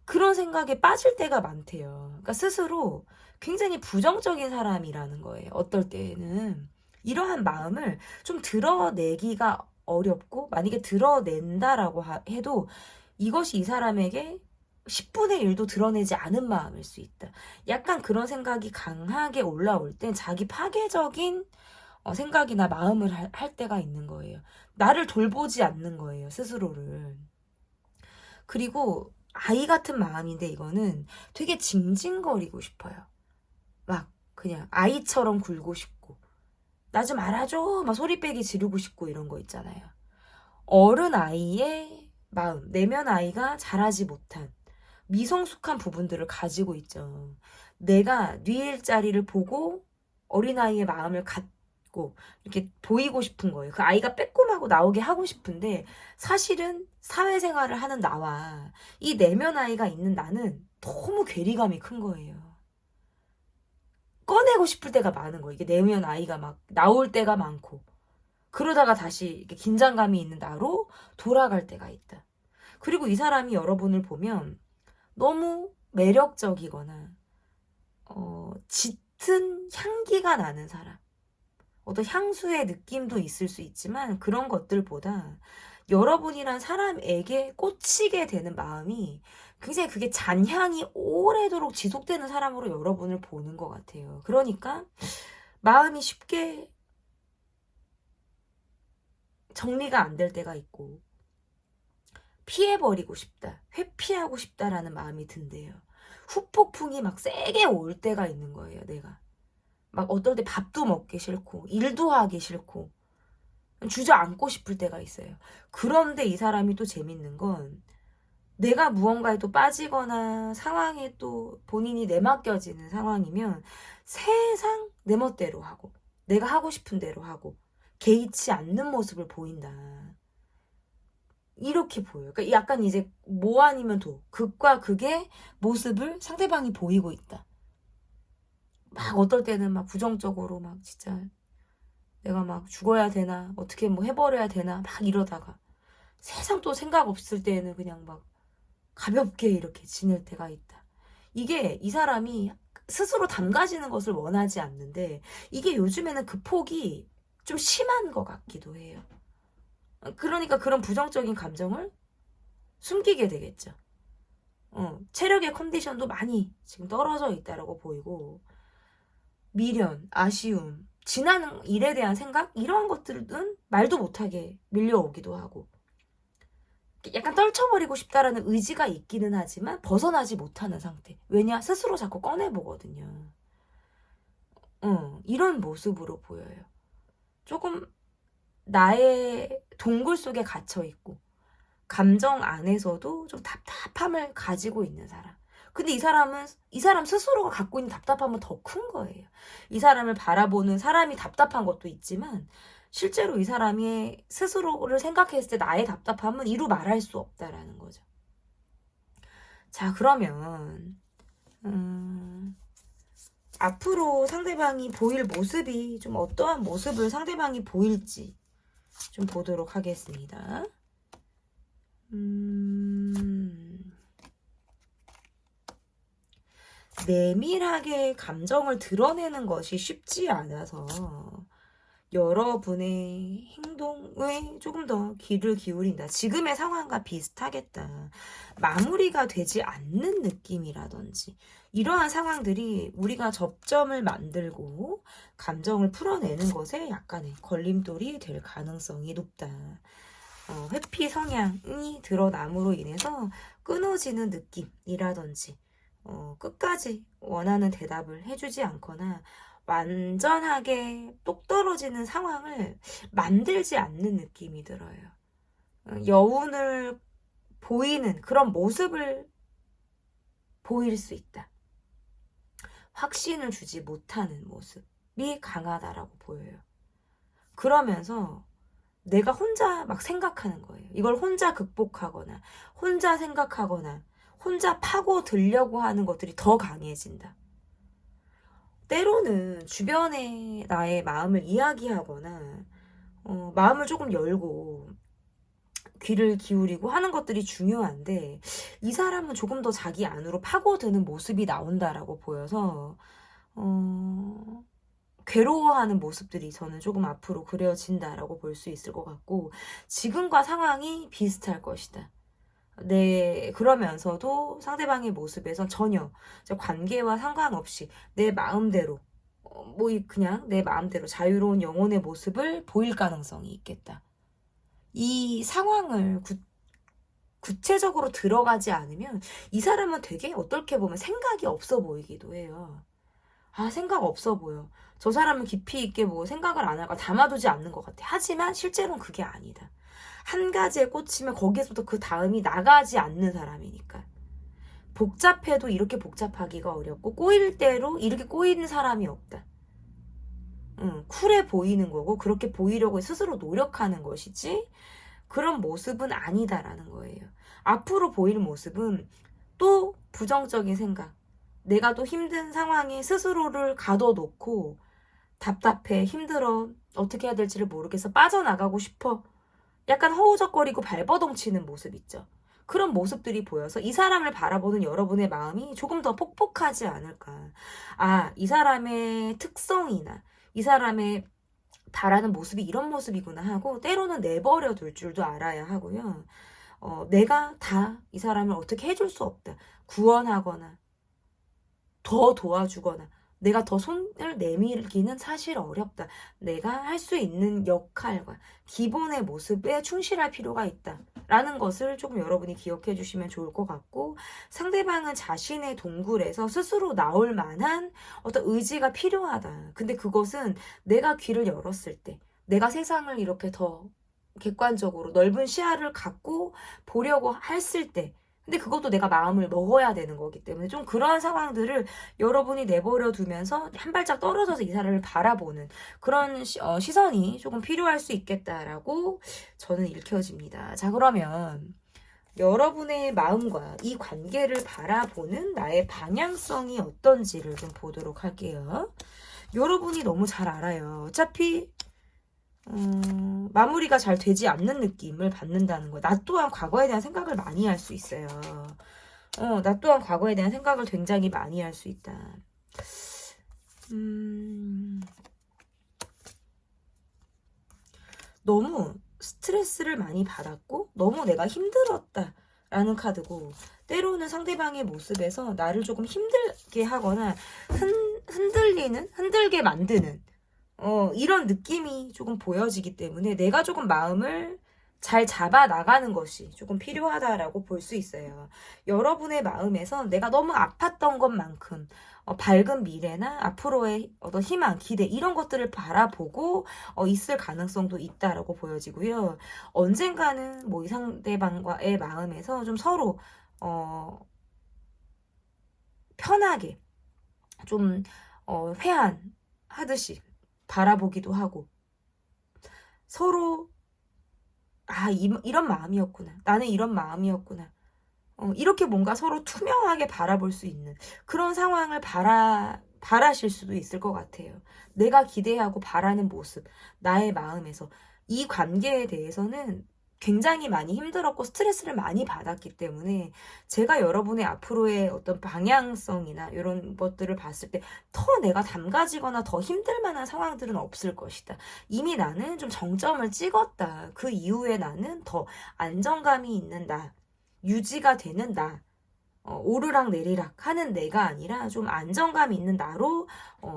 그런 생각에 빠질 때가 많대요. 그러니까 스스로 굉장히 부정적인 사람이라는 거예요. 어떨 때에는 이러한 마음을 좀 드러내기가 어렵고, 만약에 드러낸다라고 해도 이것이 이 사람에게 10분의 1도 드러내지 않은 마음일 수 있다. 약간 그런 생각이 강하게 올라올 땐 자기 파괴적인 생각이나 마음을 할 때가 있는 거예요. 나를 돌보지 않는 거예요, 스스로를. 그리고 아이 같은 마음인데, 이거는 되게 징징거리고 싶어요. 막 그냥 아이처럼 굴고 싶고, 나 좀 알아줘 막 소리빼기 지르고 싶고, 이런 거 있잖아요. 어른 아이의 마음, 내면 아이가 자라지 못한 미성숙한 부분들을 가지고 있죠. 내가 네 일자리를 보고 어린아이의 마음을 갖고 이렇게 보이고 싶은 거예요. 그 아이가 빼꼼하고 나오게 하고 싶은데, 사실은 사회생활을 하는 나와 이 내면 아이가 있는 나는 너무 괴리감이 큰 거예요. 꺼내고 싶을 때가 많은 거예요. 이게 내면 아이가 막 나올 때가 많고, 그러다가 다시 이렇게 긴장감이 있는 나로 돌아갈 때가 있다. 그리고 이 사람이 여러분을 보면 너무 매력적이거나 짙은 향기가 나는 사람, 어떤 향수의 느낌도 있을 수 있지만, 그런 것들보다 여러분이란 사람에게 꽂히게 되는 마음이 굉장히, 그게 잔향이 오래도록 지속되는 사람으로 여러분을 보는 것 같아요. 그러니까 마음이 쉽게 정리가 안 될 때가 있고, 피해버리고 싶다, 회피하고 싶다라는 마음이 든대요. 후폭풍이 막 세게 올 때가 있는 거예요. 내가 막 어떨 때 밥도 먹기 싫고 일도 하기 싫고 주저앉고 싶을 때가 있어요. 그런데 이 사람이 또 재밌는 건, 내가 무언가에 또 빠지거나 상황에 또 본인이 내맡겨지는 상황이면 세상 내 멋대로 하고 내가 하고 싶은 대로 하고 개의치 않는 모습을 보인다. 이렇게 보여요. 그러니까 약간 이제 뭐 아니면 도, 극과 극의 모습을 상대방이 보이고 있다. 막 어떨 때는 막 부정적으로 막 진짜 내가 막 죽어야 되나, 어떻게 뭐 해버려야 되나 막 이러다가, 세상 또 생각 없을 때는 그냥 막 가볍게 이렇게 지낼 때가 있다. 이게 이 사람이 스스로 담가지는 것을 원하지 않는데, 이게 요즘에는 그 폭이 좀 심한 것 같기도 해요. 그러니까 그런 부정적인 감정을 숨기게 되겠죠. 체력의 컨디션도 많이 지금 떨어져 있다라고 보이고, 미련, 아쉬움, 지난 일에 대한 생각, 이러한 것들은 말도 못하게 밀려오기도 하고, 약간 떨쳐버리고 싶다라는 의지가 있기는 하지만 벗어나지 못하는 상태. 왜냐? 스스로 자꾸 꺼내보거든요. 이런 모습으로 보여요. 조금 나의 동굴 속에 갇혀있고, 감정 안에서도 좀 답답함을 가지고 있는 사람. 근데 이 사람 스스로가 갖고 있는 답답함은 더 큰 거예요. 이 사람을 바라보는 사람이 답답한 것도 있지만, 실제로 이 사람이 스스로를 생각했을 때 나의 답답함은 이루 말할 수 없다라는 거죠. 자, 그러면 앞으로 상대방이 보일 모습이 좀 어떠한 모습을 상대방이 보일지 좀 보도록 하겠습니다. 내밀하게 감정을 드러내는 것이 쉽지 않아서 여러분의 행동에 조금 더 귀를 기울인다. 지금의 상황과 비슷하겠다. 마무리가 되지 않는 느낌이라든지 이러한 상황들이 우리가 접점을 만들고 감정을 풀어내는 것에 약간의 걸림돌이 될 가능성이 높다. 회피 성향이 드러남으로 인해서 끊어지는 느낌이라든지 끝까지 원하는 대답을 해주지 않거나 완전하게 똑 떨어지는 상황을 만들지 않는 느낌이 들어요. 여운을 보이는 그런 모습을 보일 수 있다. 확신을 주지 못하는 모습이 강하다라고 보여요. 그러면서 내가 혼자 막 생각하는 거예요. 이걸 혼자 극복하거나 혼자 생각하거나 혼자 파고들려고 하는 것들이 더 강해진다. 때로는 주변에 나의 마음을 이야기하거나 마음을 조금 열고 귀를 기울이고 하는 것들이 중요한데 이 사람은 조금 더 자기 안으로 파고드는 모습이 나온다라고 보여서 괴로워하는 모습들이 저는 조금 앞으로 그려진다라고 볼 수 있을 것 같고 지금과 상황이 비슷할 것이다. 네, 그러면서도 상대방의 모습에서 전혀 관계와 상관없이 내 마음대로 그냥 내 마음대로 자유로운 영혼의 모습을 보일 가능성이 있겠다. 이 상황을 구체적으로 들어가지 않으면 이 사람은 되게 어떻게 보면 생각이 없어 보이기도 해요. 생각 없어 보여. 저 사람은 깊이 있게 생각을 안 하고 담아두지 않는 것 같아. 하지만 실제로는 그게 아니다. 한 가지에 꽂히면 거기에서부터 그 다음이 나가지 않는 사람이니까. 복잡해도 이렇게 복잡하기가 어렵고 꼬일 대로 이렇게 꼬이는 사람이 없다. 쿨해 보이는 거고 그렇게 보이려고 스스로 노력하는 것이지 그런 모습은 아니다라는 거예요. 앞으로 보일 모습은 또 부정적인 생각. 내가 또 힘든 상황에 스스로를 가둬놓고 답답해, 힘들어, 어떻게 해야 될지를 모르겠어, 빠져나가고 싶어. 약간 허우적거리고 발버둥치는 모습 있죠. 그런 모습들이 보여서 이 사람을 바라보는 여러분의 마음이 조금 더 폭폭하지 않을까. 이 사람의 특성이나 이 사람의 바라는 모습이 이런 모습이구나 하고 때로는 내버려 둘 줄도 알아야 하고요. 내가 다 이 사람을 어떻게 해줄 수 없다. 구원하거나 더 도와주거나 내가 더 손을 내밀기는 사실 어렵다. 내가 할 수 있는 역할과 기본의 모습에 충실할 필요가 있다. 라는 것을 조금 여러분이 기억해 주시면 좋을 것 같고 상대방은 자신의 동굴에서 스스로 나올 만한 어떤 의지가 필요하다. 근데 그것은 내가 귀를 열었을 때 내가 세상을 이렇게 더 객관적으로 넓은 시야를 갖고 보려고 했을 때 근데 그것도 내가 마음을 먹어야 되는 거기 때문에 좀 그러한 상황들을 여러분이 내버려 두면서 한 발짝 떨어져서 이 사람을 바라보는 그런 시선이 조금 필요할 수 있겠다라고 저는 읽혀집니다. 자, 그러면 여러분의 마음과 이 관계를 바라보는 나의 방향성이 어떤지를 좀 보도록 할게요. 여러분이 너무 잘 알아요. 어차피 마무리가 잘 되지 않는 느낌을 받는다는 거예요. 나 또한 과거에 대한 생각을 많이 할 수 있어요. 나 또한 과거에 대한 생각을 굉장히 많이 할 수 있다. 너무 스트레스를 많이 받았고 너무 내가 힘들었다 라는 카드고 때로는 상대방의 모습에서 나를 조금 힘들게 하거나 흔들게 만드는 이런 느낌이 조금 보여지기 때문에 내가 조금 마음을 잘 잡아 나가는 것이 조금 필요하다라고 볼 수 있어요. 여러분의 마음에서 내가 너무 아팠던 것만큼 밝은 미래나 앞으로의 어떤 희망, 기대 이런 것들을 바라보고 있을 가능성도 있다라고 보여지고요. 언젠가는 이 상대방과의 마음에서 좀 서로 편하게 좀 회한하듯이 바라보기도 하고 서로 이런 마음이었구나. 나는 이런 마음이었구나. 이렇게 뭔가 서로 투명하게 바라볼 수 있는 그런 상황을 바라실 수도 있을 것 같아요. 내가 기대하고 바라는 모습, 나의 마음에서 이 관계에 대해서는 굉장히 많이 힘들었고 스트레스를 많이 받았기 때문에 제가 여러분의 앞으로의 어떤 방향성이나 이런 것들을 봤을 때 더 내가 담가지거나 더 힘들 만한 상황들은 없을 것이다. 이미 나는 좀 정점을 찍었다. 그 이후에 나는 더 안정감이 있는 나, 유지가 되는 나, 오르락 내리락 하는 내가 아니라 좀 안정감 있는 나로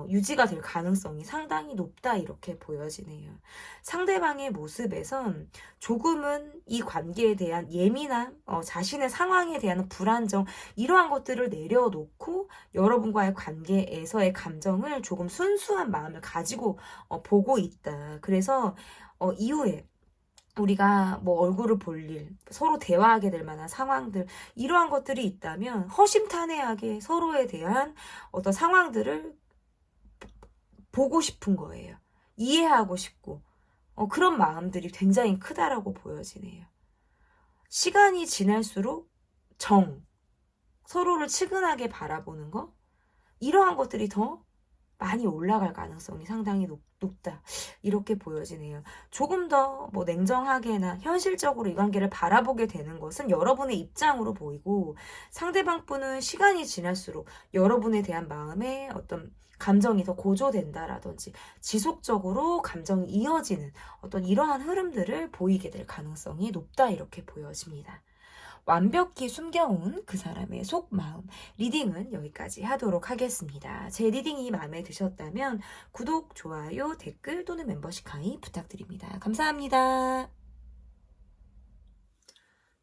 유지가 될 가능성이 상당히 높다 이렇게 보여지네요. 상대방의 모습에선 조금은 이 관계에 대한 예민함, 자신의 상황에 대한 불안정 이러한 것들을 내려놓고 여러분과의 관계에서의 감정을 조금 순수한 마음을 가지고 보고 있다. 그래서 이후에 우리가 뭐 얼굴을 볼 일, 서로 대화하게 될 만한 상황들, 이러한 것들이 있다면 허심탄회하게 서로에 대한 어떤 상황들을 보고 싶은 거예요. 이해하고 싶고, 그런 마음들이 굉장히 크다라고 보여지네요. 시간이 지날수록 서로를 측은하게 바라보는 거, 이러한 것들이 더 많이 올라갈 가능성이 상당히 높다. 이렇게 보여지네요. 조금 더 뭐 냉정하게나 현실적으로 이 관계를 바라보게 되는 것은 여러분의 입장으로 보이고 상대방 분은 시간이 지날수록 여러분에 대한 마음에 어떤 감정이 더 고조된다라든지 지속적으로 감정이 이어지는 어떤 이러한 흐름들을 보이게 될 가능성이 높다 이렇게 보여집니다. 완벽히 숨겨온 그 사람의 속마음 리딩은 여기까지 하도록 하겠습니다. 제 리딩이 마음에 드셨다면 구독, 좋아요, 댓글 또는 멤버십 가입 부탁드립니다. 감사합니다.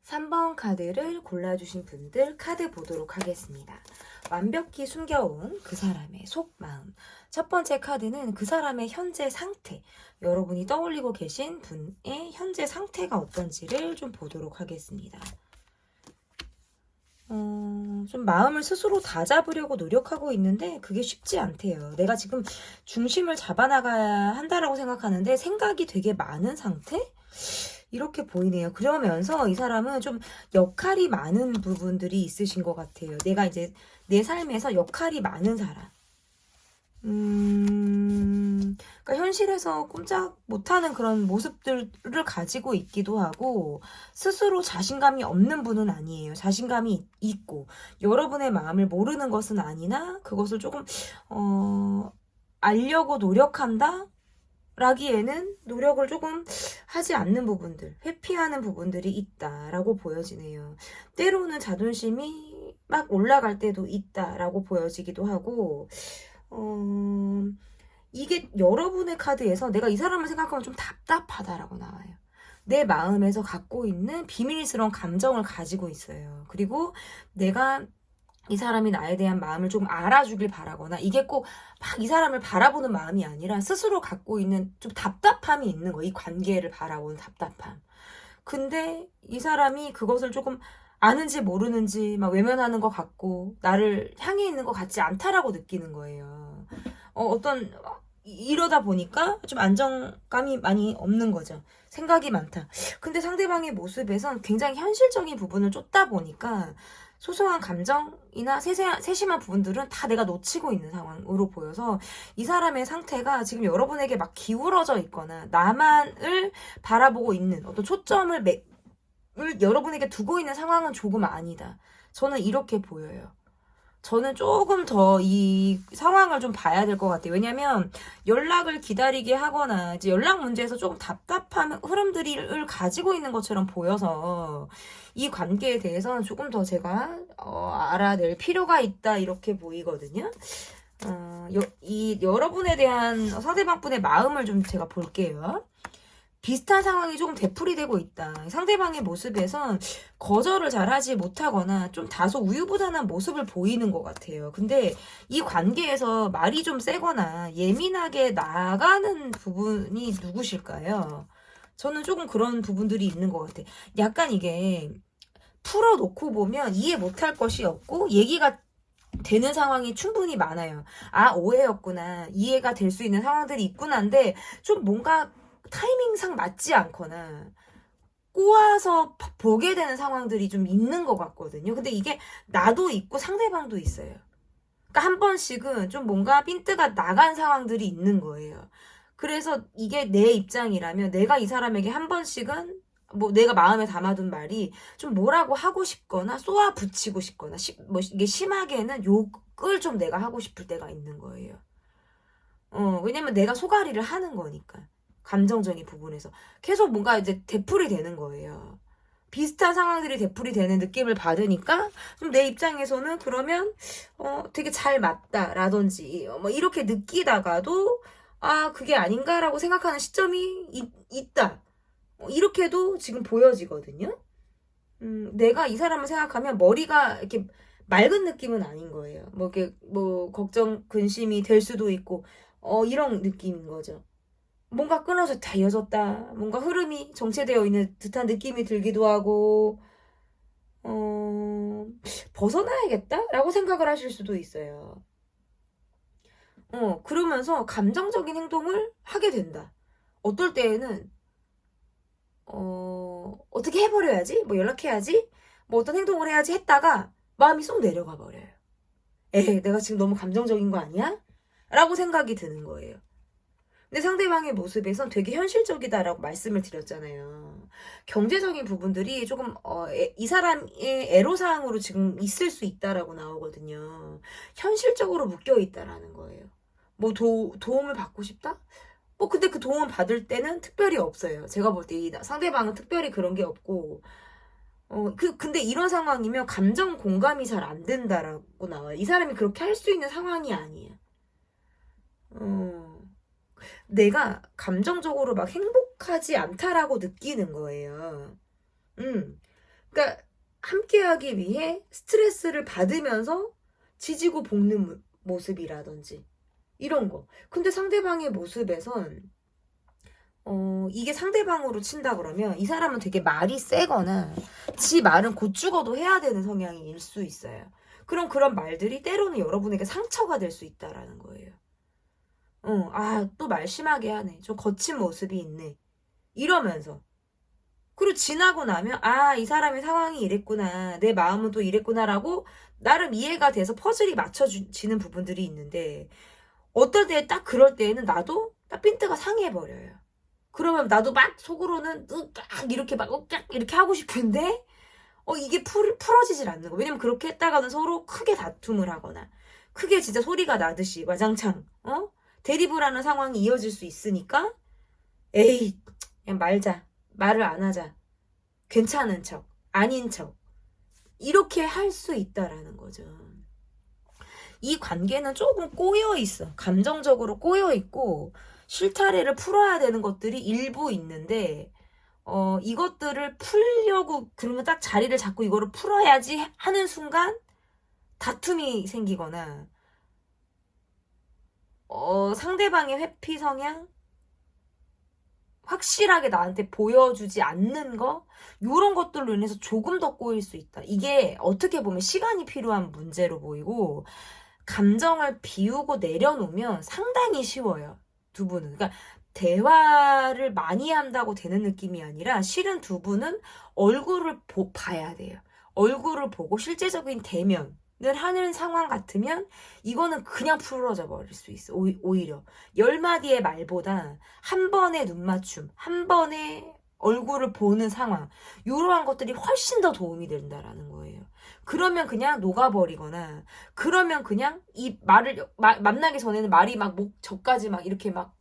3번 카드를 골라주신 분들 카드 보도록 하겠습니다. 완벽히 숨겨온 그 사람의 속마음. 첫 번째 카드는 그 사람의 현재 상태, 여러분이 떠올리고 계신 분의 현재 상태가 어떤지를 좀 보도록 하겠습니다. 좀 마음을 스스로 다잡으려고 노력하고 있는데 그게 쉽지 않대요. 내가 지금 중심을 잡아나가야 한다라고 생각하는데 생각이 되게 많은 상태? 이렇게 보이네요. 그러면서 이 사람은 좀 역할이 많은 부분들이 있으신 것 같아요. 내가 이제 내 삶에서 역할이 많은 사람. 그러니까 현실에서 꼼짝 못하는 그런 모습들을 가지고 있기도 하고 스스로 자신감이 없는 분은 아니에요. 자신감이 있고 여러분의 마음을 모르는 것은 아니나 그것을 조금 알려고 노력한다? 라기에는 노력을 조금 하지 않는 부분들, 회피하는 부분들이 있다라고 보여지네요. 때로는 자존심이 막 올라갈 때도 있다라고 보여지기도 하고 이게 여러분의 카드에서 내가 이 사람을 생각하면 좀 답답하다라고 나와요. 내 마음에서 갖고 있는 비밀스러운 감정을 가지고 있어요. 그리고 내가 이 사람이 나에 대한 마음을 좀 알아주길 바라거나 이게 꼭 막 이 사람을 바라보는 마음이 아니라 스스로 갖고 있는 좀 답답함이 있는 거예요. 이 관계를 바라보는 답답함. 근데 이 사람이 그것을 조금 아는지 모르는지 막 외면하는 것 같고 나를 향해 있는 것 같지 않다라고 느끼는 거예요. 이러다 보니까 좀 안정감이 많이 없는 거죠. 생각이 많다. 근데 상대방의 모습에선 굉장히 현실적인 부분을 쫓다 보니까 소소한 감정이나 세심한 부분들은 다 내가 놓치고 있는 상황으로 보여서 이 사람의 상태가 지금 여러분에게 막 기울어져 있거나 나만을 바라보고 있는 어떤 초점을 여러분에게 두고 있는 상황은 조금 아니다. 저는 이렇게 보여요. 저는 조금 더 이 상황을 좀 봐야 될 것 같아요. 왜냐면 연락을 기다리게 하거나 이제 연락 문제에서 조금 답답한 흐름들을 가지고 있는 것처럼 보여서 이 관계에 대해서는 조금 더 제가 알아낼 필요가 있다 이렇게 보이거든요. 여러분에 대한 상대방 분의 마음을 좀 제가 볼게요. 비슷한 상황이 조금 되풀이되고 있다. 상대방의 모습에선 거절을 잘하지 못하거나 좀 다소 우유부단한 모습을 보이는 것 같아요. 근데 이 관계에서 말이 좀 세거나 예민하게 나가는 부분이 누구실까요? 저는 조금 그런 부분들이 있는 것 같아요. 약간 이게 풀어놓고 보면 이해 못할 것이 없고 얘기가 되는 상황이 충분히 많아요. 아, 오해였구나. 이해가 될 수 있는 상황들이 있구나인데 좀 뭔가 타이밍상 맞지 않거나 꼬아서 보게 되는 상황들이 좀 있는 것 같거든요. 근데 이게 나도 있고 상대방도 있어요. 그러니까 한 번씩은 좀 뭔가 핀트가 나간 상황들이 있는 거예요. 그래서 이게 내 입장이라면 내가 이 사람에게 한 번씩은 뭐 내가 마음에 담아둔 말이 좀 뭐라고 하고 싶거나 쏘아 붙이고 싶거나 뭐 이게 심하게는 욕을 좀 내가 하고 싶을 때가 있는 거예요. 왜냐면 내가 소가리를 하는 거니까. 감정적인 부분에서 계속 뭔가 이제 되풀이 되는 거예요. 비슷한 상황들이 되풀이 되는 느낌을 받으니까 좀 내 입장에서는 그러면 되게 잘 맞다라든지 뭐 이렇게 느끼다가도 아 그게 아닌가라고 생각하는 시점이 있다. 이렇게도 지금 보여지거든요. 내가 이 사람을 생각하면 머리가 이렇게 맑은 느낌은 아닌 거예요. 뭐 이렇게 뭐 걱정 근심이 될 수도 있고 이런 느낌인 거죠. 뭔가 끊어져 다 이어졌다. 뭔가 흐름이 정체되어 있는 듯한 느낌이 들기도 하고, 벗어나야겠다라고 생각을 하실 수도 있어요. 그러면서 감정적인 행동을 하게 된다. 어떨 때에는, 어떻게 해버려야지? 뭐 연락해야지? 뭐 어떤 행동을 해야지 했다가 마음이 쏙 내려가 버려요. 에이, 내가 지금 너무 감정적인 거 아니야? 라고 생각이 드는 거예요. 근데 상대방의 모습에선 되게 현실적이다라고 말씀을 드렸잖아요. 경제적인 부분들이 조금 이 사람의 애로사항으로 지금 있을 수 있다라고 나오거든요. 현실적으로 묶여 있다라는 거예요. 뭐 도움을 받고 싶다? 뭐 근데 그 도움을 받을 때는 특별히 없어요. 제가 볼 때 이 상대방은 특별히 그런 게 없고 근데 이런 상황이면 감정 공감이 잘 안 된다라고 나와요. 이 사람이 그렇게 할 수 있는 상황이 아니에요. 내가 감정적으로 막 행복하지 않다라고 느끼는 거예요. 그러니까 함께하기 위해 스트레스를 받으면서 지지고 볶는 모습이라든지 이런 거. 근데 상대방의 모습에선 이게 상대방으로 친다 그러면 이 사람은 되게 말이 세거나 지 말은 곧 죽어도 해야 되는 성향일 수 있어요. 그럼 그런 말들이 때로는 여러분에게 상처가 될 수 있다라는 거예요. 또 말 심하게 하네. 좀 거친 모습이 있네. 이러면서. 그리고 지나고 나면, 이 사람의 상황이 이랬구나. 내 마음은 또 이랬구나라고 나름 이해가 돼서 퍼즐이 맞춰지는 부분들이 있는데, 어떨 때 딱 그럴 때에는 나도 딱 핀트가 상해버려요. 그러면 나도 막 속으로는 으깍 이렇게 막 으깍 이렇게 하고 싶은데, 이게 풀어지질 않는 거. 왜냐면 그렇게 했다가는 서로 크게 다툼을 하거나, 크게 진짜 소리가 나듯이, 와장창, 대립을 하는 상황이 이어질 수 있으니까 에이 그냥 말자. 말을 안 하자. 괜찮은 척. 아닌 척. 이렇게 할 수 있다라는 거죠. 이 관계는 조금 꼬여 있어. 감정적으로 꼬여 있고 실타래를 풀어야 되는 것들이 일부 있는데 이것들을 풀려고 그러면 딱 자리를 잡고 이거를 풀어야지 하는 순간 다툼이 생기거나 상대방의 회피 성향 확실하게 나한테 보여주지 않는 거 요런 것들로 인해서 조금 더 꼬일 수 있다. 이게 어떻게 보면 시간이 필요한 문제로 보이고 감정을 비우고 내려놓으면 상당히 쉬워요. 두 분은. 그러니까 대화를 많이 한다고 되는 느낌이 아니라 실은 두 분은 얼굴을 봐야 돼요. 얼굴을 보고 실제적인 대면 을 하는 상황 같으면 이거는 그냥 풀어져 버릴 수 있어. 오히려 10마디의 말보다 한 번의 눈맞춤, 한 번의 얼굴을 보는 상황 이러한 것들이 훨씬 더 도움이 된다라는 거예요. 그러면 그냥 녹아버리거나 그러면 그냥 이 말을 만나기 전에는 말이 막 저까지 막 이렇게 막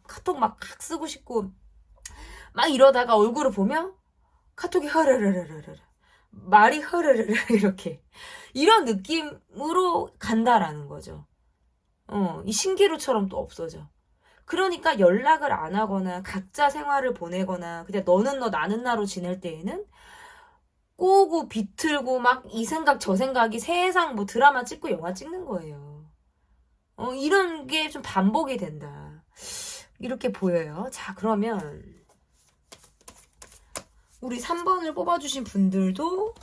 카톡 막 쓰고 싶고 막 이러다가 얼굴을 보면 카톡이 흐르르르르르 말이 흐르르르 이렇게 이런 느낌으로 간다라는 거죠. 이 신기루처럼 또 없어져. 그러니까 연락을 안 하거나 각자 생활을 보내거나 그냥 너는 너 나는 나로 지낼 때에는 꼬고 비틀고 막 이 생각 저 생각이 세상 뭐 드라마 찍고 영화 찍는 거예요. 이런 게 좀 반복이 된다. 이렇게 보여요. 자, 그러면 우리 3번을 뽑아주신 분들도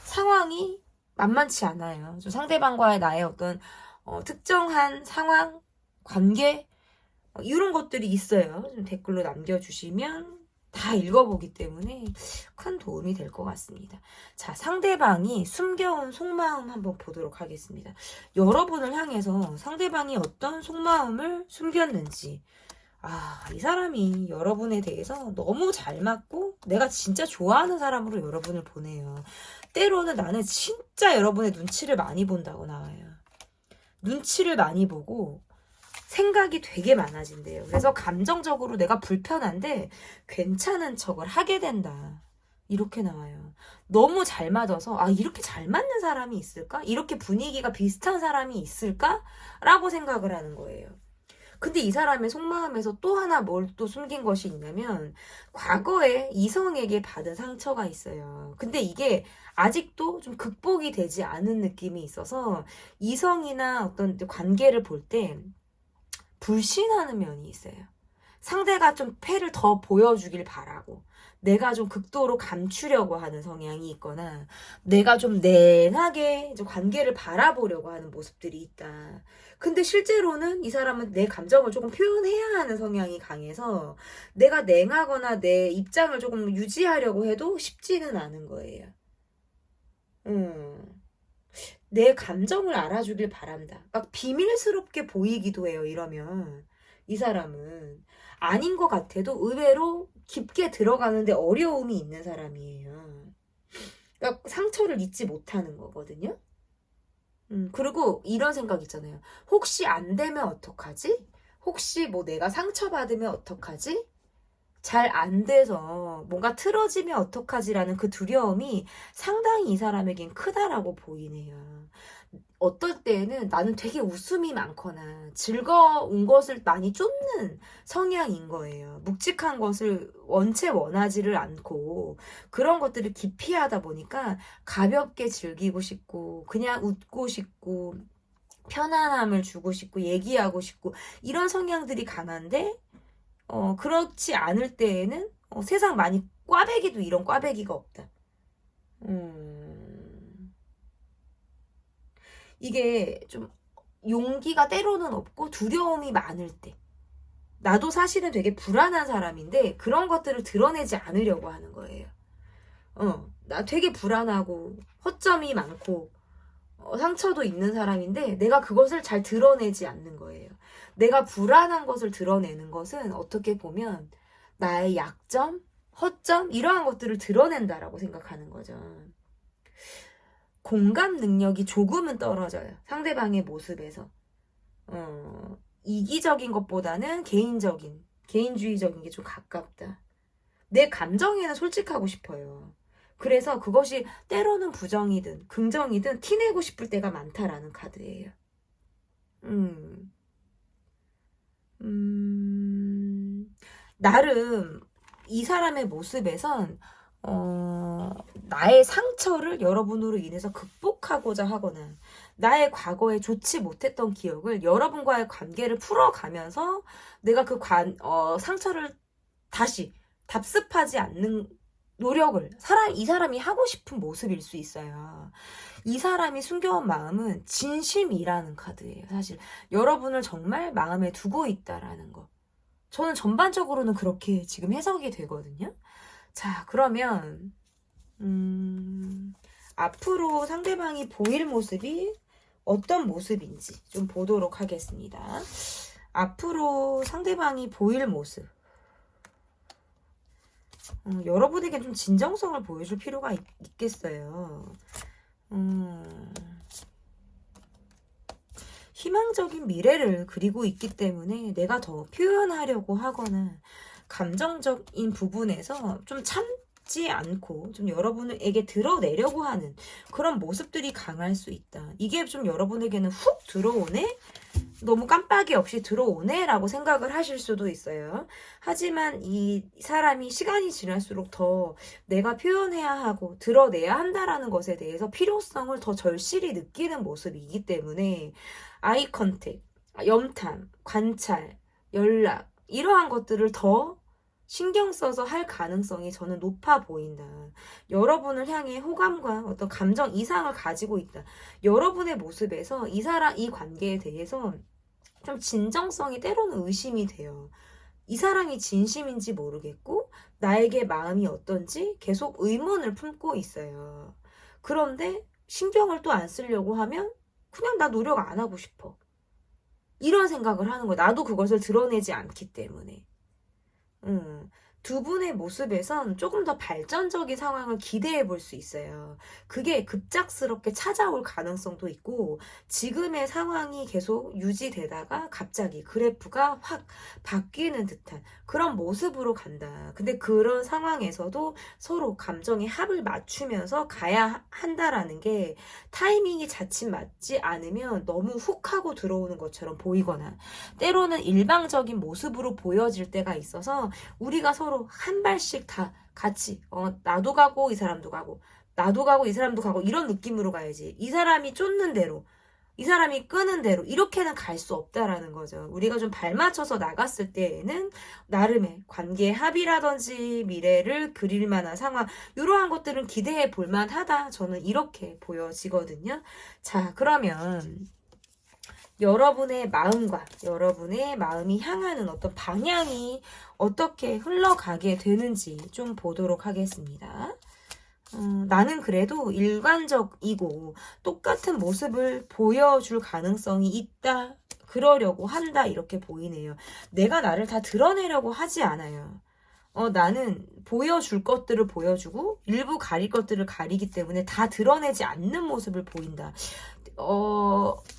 상황이 만만치 않아요. 좀 상대방과의 나의 어떤 특정한 상황, 관계 이런 것들이 있어요. 좀 댓글로 남겨주시면 다 읽어보기 때문에 큰 도움이 될 것 같습니다. 자, 상대방이 숨겨온 속마음 한번 보도록 하겠습니다. 여러분을 향해서 상대방이 어떤 속마음을 숨겼는지 이 사람이 여러분에 대해서 너무 잘 맞고 내가 진짜 좋아하는 사람으로 여러분을 보내요. 때로는 나는 진짜 여러분의 눈치를 많이 본다고 나와요. 눈치를 많이 보고 생각이 되게 많아진대요. 그래서 감정적으로 내가 불편한데 괜찮은 척을 하게 된다. 이렇게 나와요. 너무 잘 맞아서 이렇게 잘 맞는 사람이 있을까? 이렇게 분위기가 비슷한 사람이 있을까? 라고 생각을 하는 거예요. 근데 이 사람의 속마음에서 또 하나 뭘 또 숨긴 것이 있냐면 과거에 이성에게 받은 상처가 있어요. 근데 이게 아직도 좀 극복이 되지 않은 느낌이 있어서 이성이나 어떤 관계를 볼 때 불신하는 면이 있어요. 상대가 좀 패를 더 보여주길 바라고 내가 좀 극도로 감추려고 하는 성향이 있거나 내가 좀 냉하게 좀 관계를 바라보려고 하는 모습들이 있다. 근데 실제로는 이 사람은 내 감정을 조금 표현해야 하는 성향이 강해서 내가 냉하거나 내 입장을 조금 유지하려고 해도 쉽지는 않은 거예요. 내 감정을 알아주길 바란다. 막 비밀스럽게 보이기도 해요, 이러면. 이 사람은 아닌 것 같아도 의외로 깊게 들어가는데 어려움이 있는 사람이에요. 그러니까 상처를 잊지 못하는 거거든요. 그리고 이런 생각 있잖아요. 혹시 안 되면 어떡하지? 혹시 뭐 내가 상처받으면 어떡하지? 잘 안 돼서 뭔가 틀어지면 어떡하지라는 그 두려움이 상당히 이 사람에겐 크다라고 보이네요. 어떨 때는 나는 되게 웃음이 많거나 즐거운 것을 많이 쫓는 성향인 거예요. 묵직한 것을 원체 원하지를 않고 그런 것들을 기피하다 보니까 가볍게 즐기고 싶고 그냥 웃고 싶고 편안함을 주고 싶고 얘기하고 싶고 이런 성향들이 강한데 그렇지 않을 때에는 세상 많이 꽈배기도 이런 꽈배기가 없다. 이게 좀 용기가 때로는 없고 두려움이 많을 때. 나도 사실은 되게 불안한 사람인데 그런 것들을 드러내지 않으려고 하는 거예요. 나 되게 불안하고 허점이 많고 상처도 있는 사람인데 내가 그것을 잘 드러내지 않는 거예요. 내가 불안한 것을 드러내는 것은 어떻게 보면 나의 약점, 허점 이러한 것들을 드러낸다라고 생각하는 거죠. 공감 능력이 조금은 떨어져요. 상대방의 모습에서. 이기적인 것보다는 개인주의적인 게 좀 가깝다. 내 감정에는 솔직하고 싶어요. 그래서 그것이 때로는 부정이든 긍정이든 티내고 싶을 때가 많다라는 카드예요. 나름 이 사람의 모습에선 나의 상처를 여러분으로 인해서 극복하고자 하거나 나의 과거에 좋지 못했던 기억을 여러분과의 관계를 풀어가면서 내가 그 상처를 다시 답습하지 않는 노력을 이 사람이 하고 싶은 모습일 수 있어요. 이 사람이 숨겨온 마음은 진심이라는 카드예요. 사실 여러분을 정말 마음에 두고 있다라는 거. 저는 전반적으로는 그렇게 지금 해석이 되거든요. 자, 그러면 앞으로 상대방이 보일 모습이 어떤 모습인지 좀 보도록 하겠습니다. 앞으로 상대방이 보일 모습. 여러분에게 좀 진정성을 보여줄 필요가 있겠어요. 희망적인 미래를 그리고 있기 때문에 내가 더 표현하려고 하거나 감정적인 부분에서 좀 참지 않고 좀 여러분에게 드러내려고 하는 그런 모습들이 강할 수 있다. 이게 좀 여러분에게는 훅 들어오네? 너무 깜빡이 없이 들어오네? 라고 생각을 하실 수도 있어요. 하지만 이 사람이 시간이 지날수록 더 내가 표현해야 하고 드러내야 한다라는 것에 대해서 필요성을 더 절실히 느끼는 모습이기 때문에 아이 컨택, 염탐, 관찰, 연락 이러한 것들을 더 신경 써서 할 가능성이 저는 높아 보인다. 여러분을 향해 호감과 어떤 감정 이상을 가지고 있다. 여러분의 모습에서 이 관계에 대해서 좀 진정성이 때로는 의심이 돼요. 이 사람이 진심인지 모르겠고 나에게 마음이 어떤지 계속 의문을 품고 있어요. 그런데 신경을 또 안 쓰려고 하면 그냥 나 노력 안 하고 싶어. 이런 생각을 하는 거야. 나도 그것을 드러내지 않기 때문에. 두 분의 모습에선 조금 더 발전적인 상황을 기대해 볼 수 있어요. 그게 급작스럽게 찾아올 가능성도 있고, 지금의 상황이 계속 유지되다가 갑자기 그래프가 확 바뀌는 듯한 그런 모습으로 간다. 근데 그런 상황에서도 서로 감정의 합을 맞추면서 가야 한다라는 게, 타이밍이 자칫 맞지 않으면 너무 훅 하고 들어오는 것처럼 보이거나, 때로는 일방적인 모습으로 보여질 때가 있어서 우리가 서로 한 발씩 다 같이 나도 가고 이 사람도 가고 나도 가고 이 사람도 가고 이런 느낌으로 가야지. 이 사람이 쫓는 대로 이 사람이 끄는 대로 이렇게는 갈 수 없다라는 거죠. 우리가 좀 발맞춰서 나갔을 때에는 나름의 관계 합의라든지 미래를 그릴 만한 상황, 이러한 것들은 기대해 볼 만하다. 저는 이렇게 보여지거든요. 자, 그러면 여러분의 마음과 여러분의 마음이 향하는 어떤 방향이 어떻게 흘러가게 되는지 좀 보도록 하겠습니다. 나는 그래도 일관적이고 똑같은 모습을 보여줄 가능성이 있다. 그러려고 한다. 이렇게 보이네요. 내가 나를 다 드러내려고 하지 않아요. 나는 보여줄 것들을 보여주고 일부 가릴 것들을 가리기 때문에 다 드러내지 않는 모습을 보인다.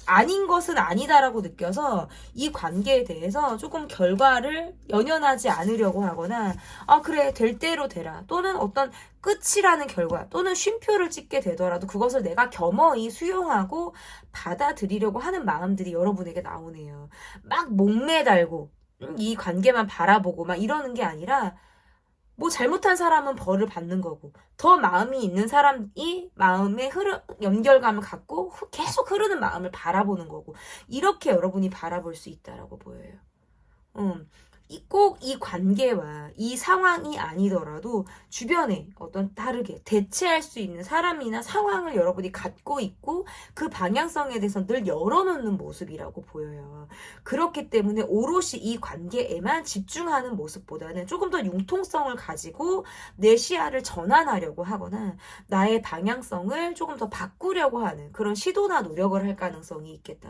아닌 것은 아니다라고 느껴서 이 관계에 대해서 조금 결과를 연연하지 않으려고 하거나, 그래, 될 대로 되라. 또는 어떤 끝이라는 결과, 또는 쉼표를 찍게 되더라도 그것을 내가 겸허히 수용하고 받아들이려고 하는 마음들이 여러분에게 나오네요. 막 목매달고, 이 관계만 바라보고 막 이러는 게 아니라, 뭐 잘못한 사람은 벌을 받는 거고, 더 마음이 있는 사람이 마음의 연결감을 갖고 계속 흐르는 마음을 바라보는 거고, 이렇게 여러분이 바라볼 수 있다라고 보여요. 꼭 이 관계와 이 상황이 아니더라도 주변에 어떤 다르게 대체할 수 있는 사람이나 상황을 여러분이 갖고 있고, 그 방향성에 대해서 늘 열어놓는 모습이라고 보여요. 그렇기 때문에 오롯이 이 관계에만 집중하는 모습보다는 조금 더 융통성을 가지고 내 시야를 전환하려고 하거나 나의 방향성을 조금 더 바꾸려고 하는 그런 시도나 노력을 할 가능성이 있겠다.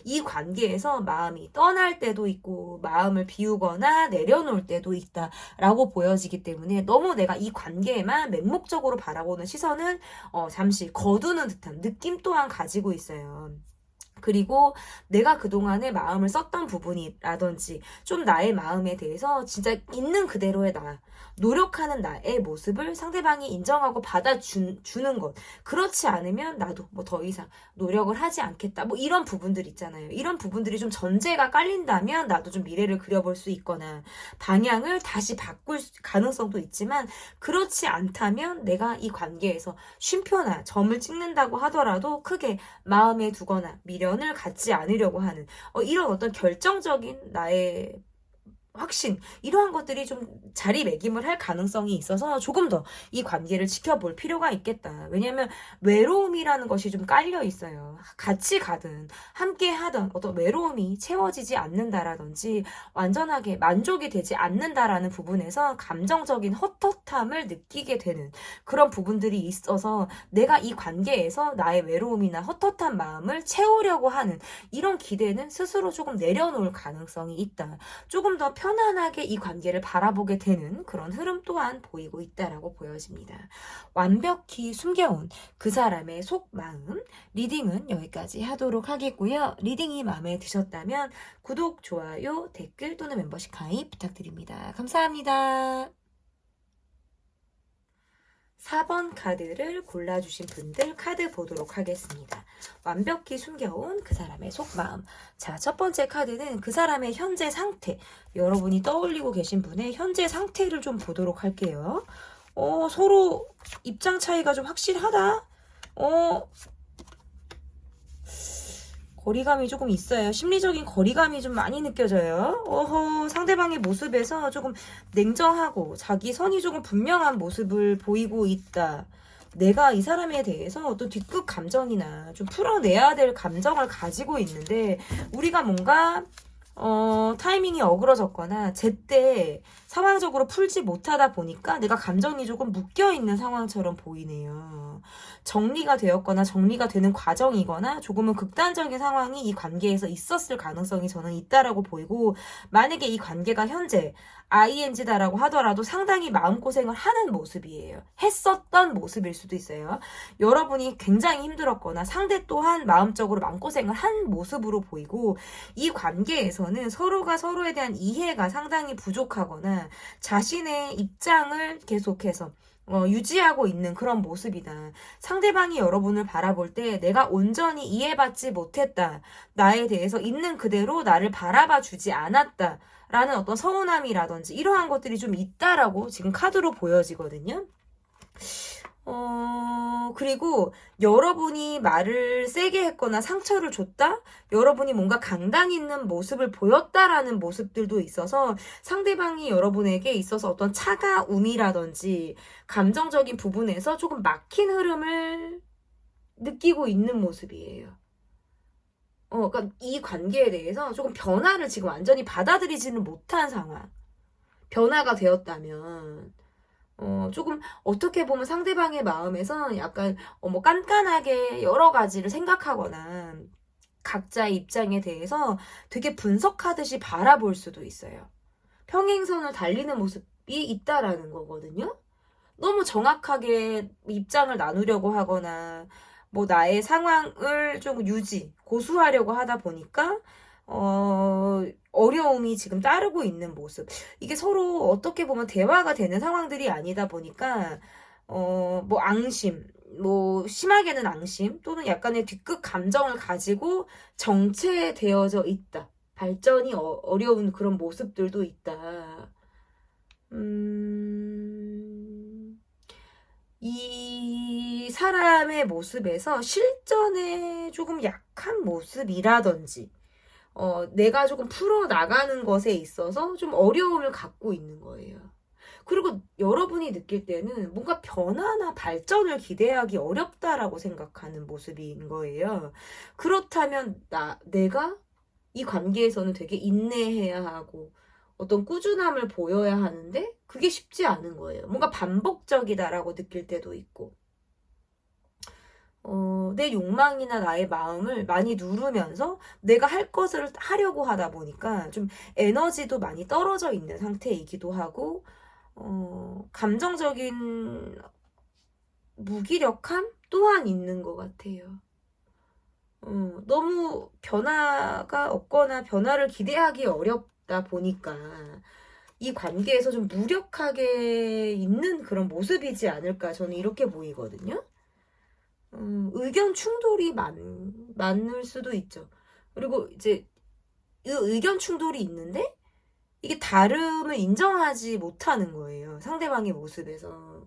이 관계에서 마음이 떠날 때도 있고 마음을 비우거나 내려놓을 때도 있다라고 보여지기 때문에, 너무 내가 이 관계에만 맹목적으로 바라보는 시선은 잠시 거두는 듯한 느낌 또한 가지고 있어요. 그리고 내가 그동안에 마음을 썼던 부분이라든지 좀 나의 마음에 대해서 진짜 있는 그대로의 나, 노력하는 나의 모습을 상대방이 인정하고 받아주는 것. 그렇지 않으면 나도 뭐 더 이상 노력을 하지 않겠다. 뭐 이런 부분들 있잖아요. 이런 부분들이 좀 전제가 깔린다면 나도 좀 미래를 그려볼 수 있거나 방향을 다시 바꿀 가능성도 있지만, 그렇지 않다면 내가 이 관계에서 쉼표나 점을 찍는다고 하더라도 크게 마음에 두거나 미련을 갖지 않으려고 하는 이런 어떤 결정적인 나의 확신, 이러한 것들이 좀 자리매김을 할 가능성이 있어서 조금 더 이 관계를 지켜볼 필요가 있겠다. 왜냐하면 외로움이라는 것이 좀 깔려 있어요. 같이 가든 함께 하든 어떤 외로움이 채워지지 않는다라든지 완전하게 만족이 되지 않는다라는 부분에서 감정적인 헛헛함을 느끼게 되는 그런 부분들이 있어서, 내가 이 관계에서 나의 외로움이나 헛헛한 마음을 채우려고 하는 이런 기대는 스스로 조금 내려놓을 가능성이 있다. 조금 더 편안하게 이 관계를 바라보게 되는 그런 흐름 또한 보이고 있다라고 보여집니다. 완벽히 숨겨온 그 사람의 속마음 리딩은 여기까지 하도록 하겠고요. 리딩이 마음에 드셨다면 구독, 좋아요, 댓글 또는 멤버십 가입 부탁드립니다. 감사합니다. 4번 카드를 골라주신 분들 카드 보도록 하겠습니다. 완벽히 숨겨온 그 사람의 속마음. 자, 첫 번째 카드는 그 사람의 현재 상태, 여러분이 떠올리고 계신 분의 현재 상태를 좀 보도록 할게요. 서로 입장 차이가 좀 확실하다. 거리감이 조금 있어요. 심리적인 거리감이 좀 많이 느껴져요. 상대방의 모습에서 조금 냉정하고 자기 선이 조금 분명한 모습을 보이고 있다. 내가 이 사람에 대해서 어떤 뒷끝 감정이나 좀 풀어내야 될 감정을 가지고 있는데, 우리가 뭔가 타이밍이 어그러졌거나 제때 상황적으로 풀지 못하다 보니까 내가 감정이 조금 묶여있는 상황처럼 보이네요. 정리가 되었거나 정리가 되는 과정이거나 조금은 극단적인 상황이 이 관계에서 있었을 가능성이 저는 있다라고 보이고, 만약에 이 관계가 현재 ING다라고 하더라도 상당히 마음고생을 하는 모습이에요. 했었던 모습일 수도 있어요. 여러분이 굉장히 힘들었거나 상대 또한 마음적으로 마음고생을 한 모습으로 보이고, 이 관계에서는 서로가 서로에 대한 이해가 상당히 부족하거나 자신의 입장을 계속해서 유지하고 있는 그런 모습이다. 상대방이 여러분을 바라볼 때 내가 온전히 이해받지 못했다. 나에 대해서 있는 그대로 나를 바라봐 주지 않았다. 라는 어떤 서운함이라든지 이러한 것들이 좀 있다라고 지금 카드로 보여지거든요. 그리고 여러분이 말을 세게 했거나 상처를 줬다? 여러분이 뭔가 강단 있는 모습을 보였다라는 모습들도 있어서 상대방이 여러분에게 있어서 어떤 차가움이라든지 감정적인 부분에서 조금 막힌 흐름을 느끼고 있는 모습이에요. 그러니까 이 관계에 대해서 조금 변화를 지금 완전히 받아들이지는 못한 상황. 변화가 되었다면 조금 어떻게 보면 상대방의 마음에서 약간 뭐 깐깐하게 여러 가지를 생각하거나 각자의 입장에 대해서 되게 분석하듯이 바라볼 수도 있어요. 평행선을 달리는 모습이 있다라는 거거든요. 너무 정확하게 입장을 나누려고 하거나 뭐 나의 상황을 좀 고수하려고 하다 보니까 어려움이 지금 따르고 있는 모습. 이게 서로 어떻게 보면 대화가 되는 상황들이 아니다 보니까 뭐 앙심, 뭐 심하게는 앙심 또는 약간의 뒤끝 감정을 가지고 정체되어져 있다. 발전이 어려운 그런 모습들도 있다. 이 사람의 모습에서 실전에 조금 약한 모습이라든지 내가 조금 풀어나가는 것에 있어서 좀 어려움을 갖고 있는 거예요. 그리고 여러분이 느낄 때는 뭔가 변화나 발전을 기대하기 어렵다라고 생각하는 모습인 거예요. 그렇다면 내가 이 관계에서는 되게 인내해야 하고 어떤 꾸준함을 보여야 하는데 그게 쉽지 않은 거예요. 뭔가 반복적이다라고 느낄 때도 있고 내 욕망이나 나의 마음을 많이 누르면서 내가 할 것을 하려고 하다 보니까 좀 에너지도 많이 떨어져 있는 상태이기도 하고 감정적인 무기력함 또한 있는 것 같아요. 너무 변화가 없거나 변화를 기대하기 어렵다 보니까 이 관계에서 좀 무력하게 있는 그런 모습이지 않을까 저는 이렇게 보이거든요. 의견 충돌이 많을 수도 있죠. 그리고 이제 이 의견 충돌이 있는데 이게 다름을 인정하지 못하는 거예요. 상대방의 모습에서.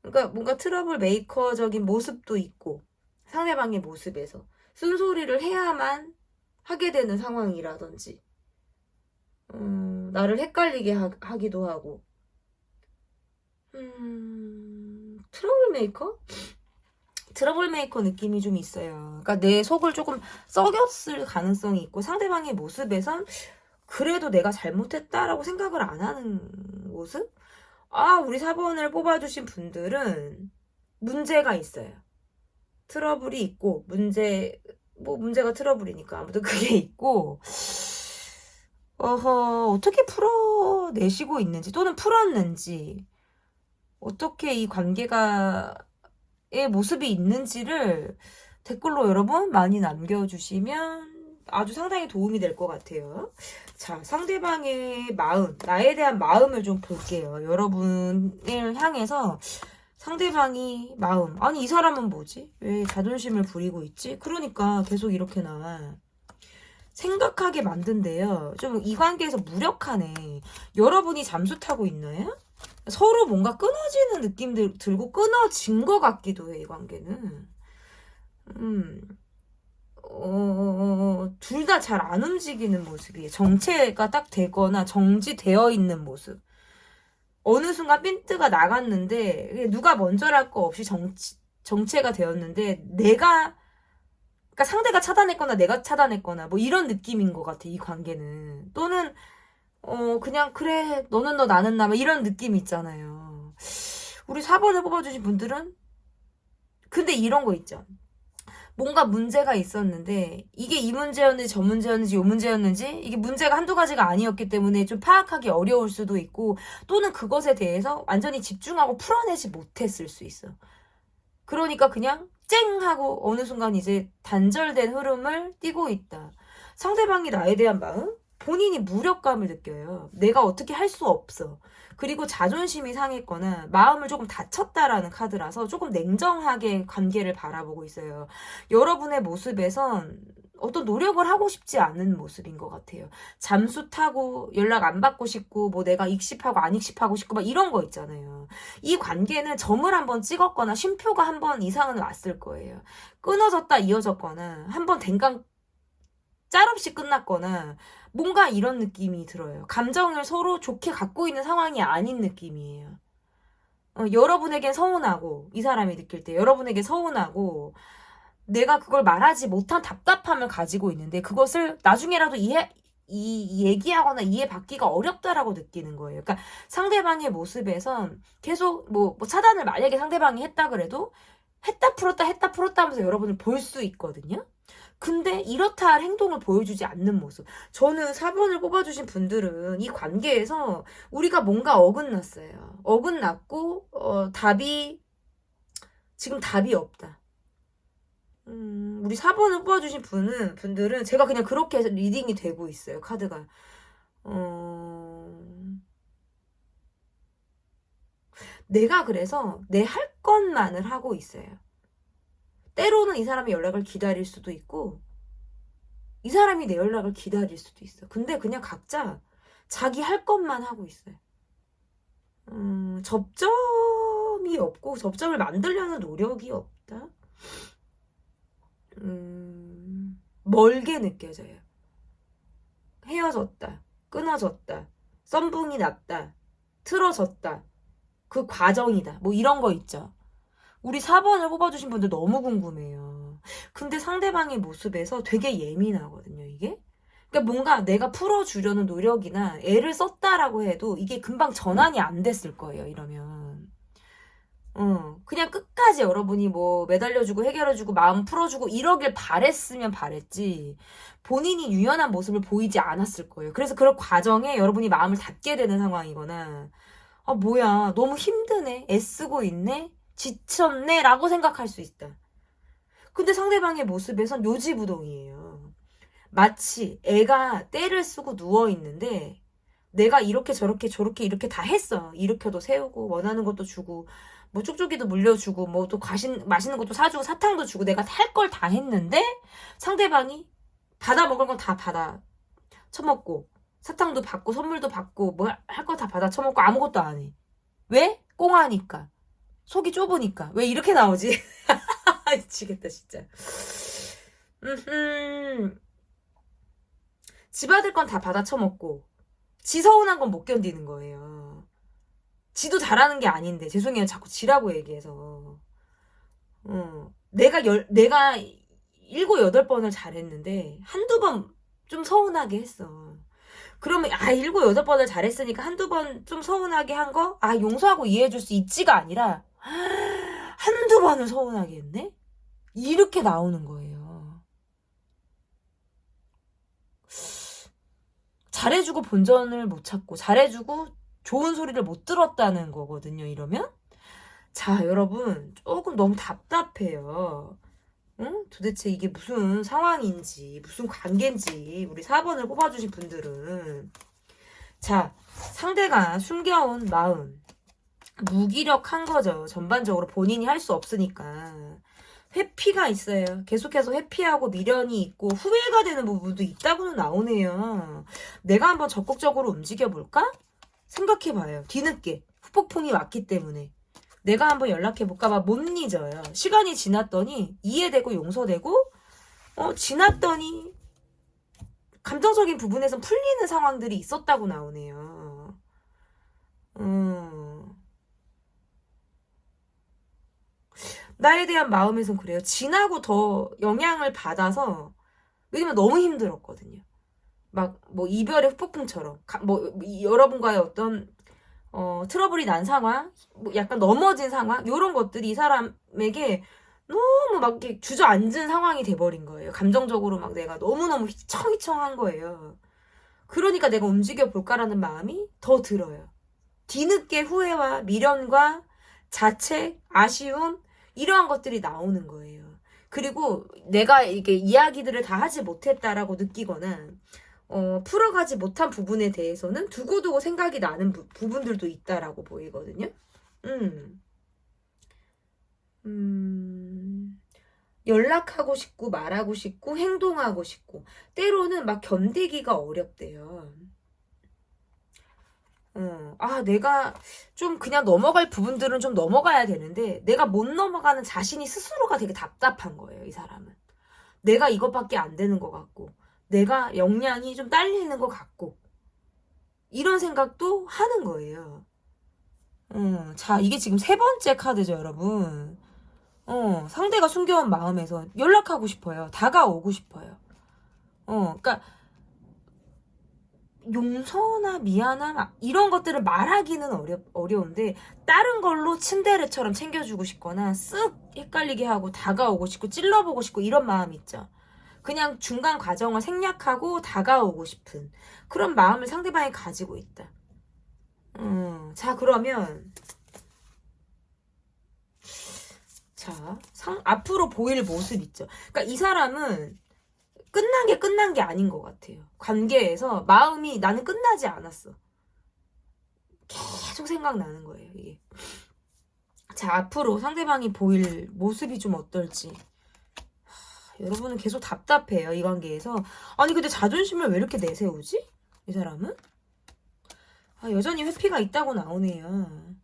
그러니까 뭔가 트러블 메이커적인 모습도 있고 상대방의 모습에서 쓴소리를 해야만 하게 되는 상황이라든지 나를 헷갈리게 하기도 하고 트러블 메이커? 트러블 메이커 느낌이 좀 있어요. 그러니까 내 속을 조금 썩였을 가능성이 있고 상대방의 모습에선 그래도 내가 잘못했다라고 생각을 안 하는 모습? 우리 4번을 뽑아주신 분들은 문제가 있어요. 트러블이 있고 문제가 트러블이니까 아무튼 그게 있고 어떻게 풀어내시고 있는지 또는 풀었는지 어떻게 이 관계가 의 모습이 있는지를 댓글로 여러분 많이 남겨주시면 아주 상당히 도움이 될 것 같아요. 자, 상대방의 마음, 나에 대한 마음을 좀 볼게요. 여러분을 향해서 상대방이 마음, 아니 이 사람은 뭐지? 왜 자존심을 부리고 있지? 그러니까 계속 이렇게 나와. 생각하게 만든대요. 좀 이 관계에서 무력하네. 여러분이 잠수 타고 있나요? 서로 뭔가 끊어지는 느낌들 들고 끊어진 것 같기도 해, 이 관계는. 둘 다 잘 안 움직이는 모습이에요. 정체가 딱 되거나 정지되어 있는 모습. 어느 순간 핀트가 나갔는데 누가 먼저랄 거 없이 정체가 되었는데 내가 그러니까 상대가 차단했거나 내가 차단했거나 뭐 이런 느낌인 것 같아, 이 관계는. 또는 그냥 그래 너는 너 나는 나 뭐 이런 느낌 있잖아요. 우리 4번을 뽑아주신 분들은 근데 이런 거 있죠. 뭔가 문제가 있었는데 이게 이 문제였는지 저 문제였는지 요 문제였는지 이게 문제가 한두 가지가 아니었기 때문에 좀 파악하기 어려울 수도 있고 또는 그것에 대해서 완전히 집중하고 풀어내지 못했을 수 있어. 그러니까 그냥 쨍 하고 어느 순간 이제 단절된 흐름을 띠고 있다. 상대방이 나에 대한 마음? 본인이 무력감을 느껴요. 내가 어떻게 할 수 없어. 그리고 자존심이 상했거나 마음을 조금 다쳤다라는 카드라서 조금 냉정하게 관계를 바라보고 있어요. 여러분의 모습에선 어떤 노력을 하고 싶지 않은 모습인 것 같아요. 잠수 타고 연락 안 받고 싶고 뭐 내가 익십하고 안 익십하고 싶고 막 이런 거 있잖아요. 이 관계는 점을 한번 찍었거나 쉼표가 한 번 이상은 왔을 거예요. 끊어졌다 이어졌거나 한 번 댕강 짤없이 끝났거나 뭔가 이런 느낌이 들어요. 감정을 서로 좋게 갖고 있는 상황이 아닌 느낌이에요. 여러분에겐 서운하고 이 사람이 느낄 때 여러분에게 서운하고 내가 그걸 말하지 못한 답답함을 가지고 있는데 그것을 나중에라도 얘기하거나 이해받기가 어렵다라고 느끼는 거예요. 그러니까 상대방의 모습에선 계속 뭐 차단을 만약에 상대방이 했다 그래도 했다 풀었다 하면서 여러분을 볼 수 있거든요. 근데 이렇다 할 행동을 보여주지 않는 모습. 저는 4번을 뽑아주신 분들은 이 관계에서 우리가 뭔가 어긋났어요. 어긋났고 지금 답이 없다. 우리 4번을 뽑아주신 분들은 제가 그냥 그렇게 해서 리딩이 되고 있어요. 카드가. 내가 그래서 내 할 것만을 하고 있어요. 때로는 이 사람의 연락을 기다릴 수도 있고 이 사람이 내 연락을 기다릴 수도 있어. 근데 그냥 각자 자기 할 것만 하고 있어요. 접점이 없고 접점을 만들려는 노력이 없다. 멀게 느껴져요. 헤어졌다, 끊어졌다, 썸붕이 났다, 틀어졌다. 그 과정이다. 뭐 이런 거 있죠. 우리 4번을 뽑아주신 분들 너무 궁금해요. 근데 상대방의 모습에서 되게 예민하거든요, 이게. 그러니까 뭔가 내가 풀어주려는 노력이나 애를 썼다라고 해도 이게 금방 전환이 안 됐을 거예요, 이러면. 그냥 끝까지 여러분이 뭐 매달려주고 해결해주고 마음 풀어주고 이러길 바랬으면 바랬지 본인이 유연한 모습을 보이지 않았을 거예요. 그래서 그런 과정에 여러분이 마음을 닫게 되는 상황이거나 아 뭐야 너무 힘드네 애쓰고 있네 지쳤네 라고 생각할 수 있다. 근데 상대방의 모습에선 요지부동이에요. 마치 애가 떼를 쓰고 누워있는데 내가 이렇게 저렇게 저렇게 이렇게 다 했어. 일으켜도 세우고 원하는 것도 주고 뭐 쪽쪽이도 물려주고 뭐 또 맛있는 것도 사주고 사탕도 주고 내가 할 걸 다 했는데 상대방이 받아 먹을 건 다 받아 처먹고 사탕도 받고 선물도 받고 뭐 할 거 다 받아 처먹고 아무것도 안 해. 왜? 꽁하니까. 속이 좁으니까. 왜 이렇게 나오지? 미치겠다 진짜. 지 받을 건 다 받아 처먹고 지 서운한 건 못 견디는 거예요. 지도 잘하는 게 아닌데 죄송해요 자꾸 지라고 얘기해서 내가 7, 8번을 잘했는데 한두 번 좀 서운하게 했어. 그러면 7, 8번을 잘했으니까 한두 번 좀 서운하게 한 거 용서하고 이해해줄 수 있지가 아니라 한두 번을 서운하게 했네? 이렇게 나오는 거예요. 잘해주고 본전을 못 찾고 잘해주고 좋은 소리를 못 들었다는 거거든요. 이러면 자 여러분 조금 너무 답답해요. 응? 도대체 이게 무슨 상황인지 무슨 관계인지 우리 4번을 뽑아주신 분들은 자 상대가 숨겨온 마음 무기력한 거죠. 전반적으로 본인이 할 수 없으니까 회피가 있어요. 계속해서 회피하고 미련이 있고 후회가 되는 부분도 있다고는 나오네요. 내가 한번 적극적으로 움직여볼까? 생각해봐요. 뒤늦게 후폭풍이 왔기 때문에 내가 한번 연락해볼까 봐 못 잊어요. 시간이 지났더니 이해되고 용서되고 지났더니 감정적인 부분에서 풀리는 상황들이 있었다고 나오네요. 나에 대한 마음에선 그래요. 지나고 더 영향을 받아서, 왜냐면 너무 힘들었거든요. 막 뭐 이별의 후폭풍처럼 여러분과의 어떤 트러블이 난 상황, 뭐 약간 넘어진 상황, 요런 것들이 이 사람에게 너무 막 이렇게 주저앉은 상황이 돼버린 거예요. 감정적으로 막 내가 너무너무 휘청휘청한 거예요. 그러니까 내가 움직여 볼까라는 마음이 더 들어요. 뒤늦게 후회와 미련과 자책, 아쉬움, 이러한 것들이 나오는 거예요. 그리고 내가 이게 이야기들을 다 하지 못했다라고 느끼거나, 풀어가지 못한 부분에 대해서는 두고두고 생각이 나는 부분들도 있다라고 보이거든요. 연락하고 싶고, 말하고 싶고, 행동하고 싶고, 때로는 막 견디기가 어렵대요. 내가 좀 그냥 넘어갈 부분들은 좀 넘어가야 되는데, 내가 못 넘어가는 자신이 스스로가 되게 답답한 거예요, 이 사람은. 내가 이것밖에 안 되는 것 같고, 내가 역량이 좀 딸리는 것 같고, 이런 생각도 하는 거예요. 자, 이게 지금 3번째 카드죠, 여러분. 상대가 숨겨온 마음에서 연락하고 싶어요. 다가오고 싶어요. 그러니까 용서나 미안함 이런 것들을 말하기는 어려운데, 다른 걸로 츤데레처럼 챙겨주고 싶거나 쓱 헷갈리게 하고 다가오고 싶고 찔러보고 싶고 이런 마음 있죠. 그냥 중간 과정을 생략하고 다가오고 싶은 그런 마음을 상대방이 가지고 있다. 자, 그러면 자, 앞으로 보일 모습 있죠. 그러니까 이 사람은 끝난 게 아닌 것 같아요. 관계에서 마음이 나는 끝나지 않았어. 계속 생각나는 거예요, 이게. 자, 앞으로 상대방이 보일 모습이 좀 어떨지. 여러분은 계속 답답해요, 이 관계에서. 아니, 근데 자존심을 왜 이렇게 내세우지? 이 사람은? 여전히 회피가 있다고 나오네요.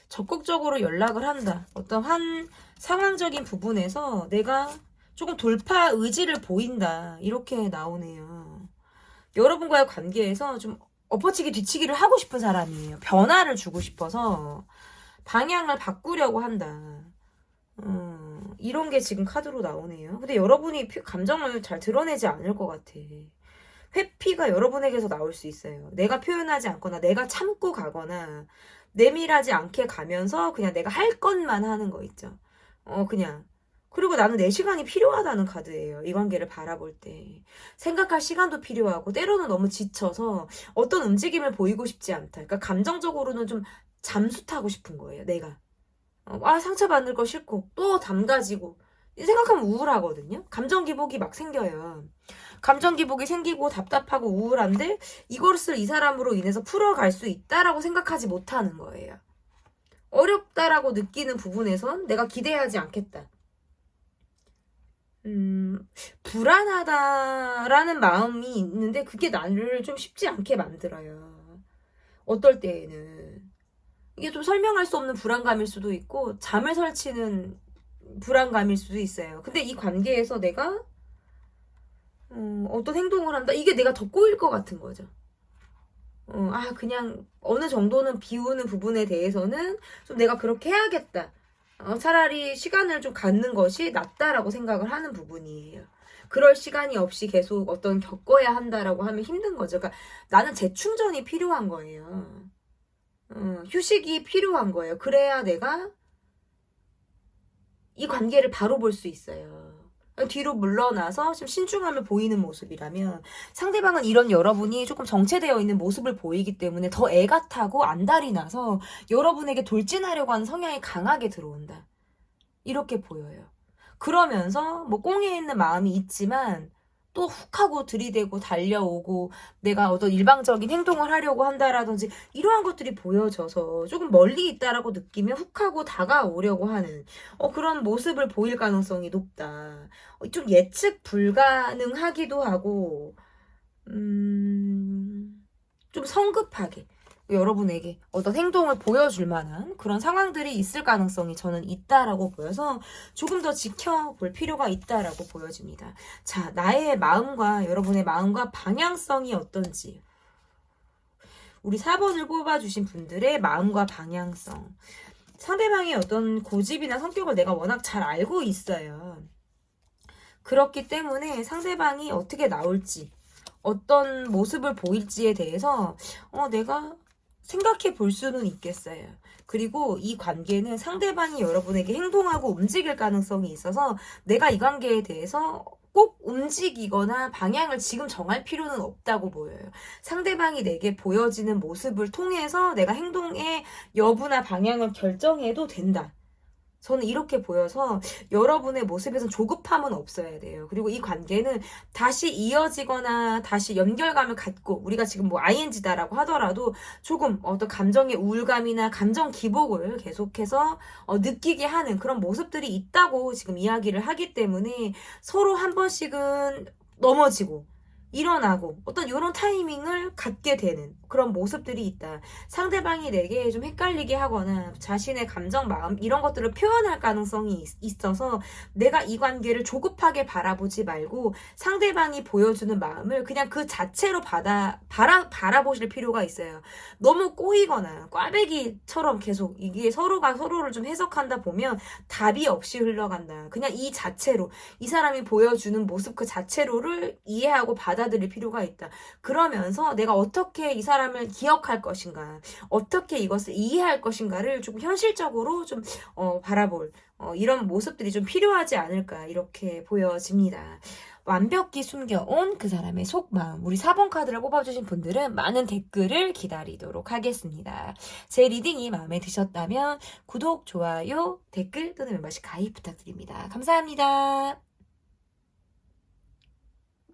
적극적으로 연락을 한다. 어떤 한 상황적인 부분에서 내가 조금 돌파 의지를 보인다. 이렇게 나오네요. 여러분과의 관계에서 좀 엎어치기 뒤치기를 하고 싶은 사람이에요. 변화를 주고 싶어서 방향을 바꾸려고 한다. 이런 게 지금 카드로 나오네요. 근데 여러분이 감정을 잘 드러내지 않을 것 같아. 회피가 여러분에게서 나올 수 있어요. 내가 표현하지 않거나 내가 참고 가거나 내밀하지 않게 가면서 그냥 내가 할 것만 하는 거 있죠. 그냥. 그리고 나는 내 시간이 필요하다는 카드예요. 이 관계를 바라볼 때. 생각할 시간도 필요하고 때로는 너무 지쳐서 어떤 움직임을 보이고 싶지 않다. 그러니까 감정적으로는 좀 잠수 타고 싶은 거예요. 내가. 상처받는 거 싫고 또 담가지고 생각하면 우울하거든요. 감정 기복이 막 생겨요. 감정 기복이 생기고 답답하고 우울한데 이것을 이 사람으로 인해서 풀어갈 수 있다라고 생각하지 못하는 거예요. 어렵다라고 느끼는 부분에선 내가 기대하지 않겠다. 불안하다라는 마음이 있는데 그게 나를 좀 쉽지 않게 만들어요. 어떨 때에는 이게 좀 설명할 수 없는 불안감일 수도 있고 잠을 설치는 불안감일 수도 있어요. 근데 이 관계에서 내가 어떤 행동을 한다? 이게 내가 더 꼬일 것 같은 거죠. 그냥 어느 정도는 비우는 부분에 대해서는 좀 내가 그렇게 해야겠다. 차라리 시간을 좀 갖는 것이 낫다라고 생각을 하는 부분이에요. 그럴 시간이 없이 계속 어떤 겪어야 한다라고 하면 힘든 거죠. 그러니까 나는 재충전이 필요한 거예요. 휴식이 필요한 거예요. 그래야 내가 이 관계를 바로 볼 수 있어요. 뒤로 물러나서 좀 신중함을 보이는 모습이라면 상대방은 이런 여러분이 조금 정체되어 있는 모습을 보이기 때문에 더 애가 타고 안달이 나서 여러분에게 돌진하려고 하는 성향이 강하게 들어온다. 이렇게 보여요. 그러면서 뭐 꽁에 있는 마음이 있지만 또 훅 하고 들이대고 달려오고 내가 어떤 일방적인 행동을 하려고 한다라든지 이러한 것들이 보여져서 조금 멀리 있다라고 느끼면 훅 하고 다가오려고 하는 그런 모습을 보일 가능성이 높다. 좀 예측 불가능하기도 하고 좀 성급하게 여러분에게 어떤 행동을 보여줄 만한 그런 상황들이 있을 가능성이 저는 있다라고 보여서 조금 더 지켜볼 필요가 있다라고 보여집니다. 자, 나의 마음과 여러분의 마음과 방향성이 어떤지. 우리 4번을 뽑아주신 분들의 마음과 방향성. 상대방의 어떤 고집이나 성격을 내가 워낙 잘 알고 있어요. 그렇기 때문에 상대방이 어떻게 나올지, 어떤 모습을 보일지에 대해서 내가 생각해 볼 수는 있겠어요. 그리고 이 관계는 상대방이 여러분에게 행동하고 움직일 가능성이 있어서 내가 이 관계에 대해서 꼭 움직이거나 방향을 지금 정할 필요는 없다고 보여요. 상대방이 내게 보여지는 모습을 통해서 내가 행동의 여부나 방향을 결정해도 된다. 저는 이렇게 보여서 여러분의 모습에서 조급함은 없어야 돼요. 그리고 이 관계는 다시 이어지거나 다시 연결감을 갖고 우리가 지금 뭐 ING다라고 하더라도 조금 어떤 감정의 우울감이나 감정 기복을 계속해서 느끼게 하는 그런 모습들이 있다고 지금 이야기를 하기 때문에 서로 한 번씩은 넘어지고 일어나고 어떤 이런 타이밍을 갖게 되는 그런 모습들이 있다. 상대방이 내게 좀 헷갈리게 하거나 자신의 감정, 마음 이런 것들을 표현할 가능성이 있어서 내가 이 관계를 조급하게 바라보지 말고 상대방이 보여주는 마음을 그냥 그 자체로 바라보실 필요가 있어요. 너무 꼬이거나 꽈배기처럼 계속 이게 서로가 서로를 좀 해석한다 보면 답이 없이 흘러간다. 그냥 이 자체로 이 사람이 보여주는 모습 그 자체로를 이해하고 받아들일 필요가 있다. 그러면서 내가 어떻게 이 사람을 기억할 것인가, 어떻게 이것을 이해할 것인가를 조금 현실적으로 좀 바라볼 이런 모습들이 좀 필요하지 않을까 이렇게 보여집니다. 완벽히 숨겨온 그 사람의 속마음. 우리 4번 카드를 뽑아주신 분들은 많은 댓글을 기다리도록 하겠습니다. 제 리딩이 마음에 드셨다면 구독, 좋아요, 댓글 또는 멤버십 가입 부탁드립니다. 감사합니다.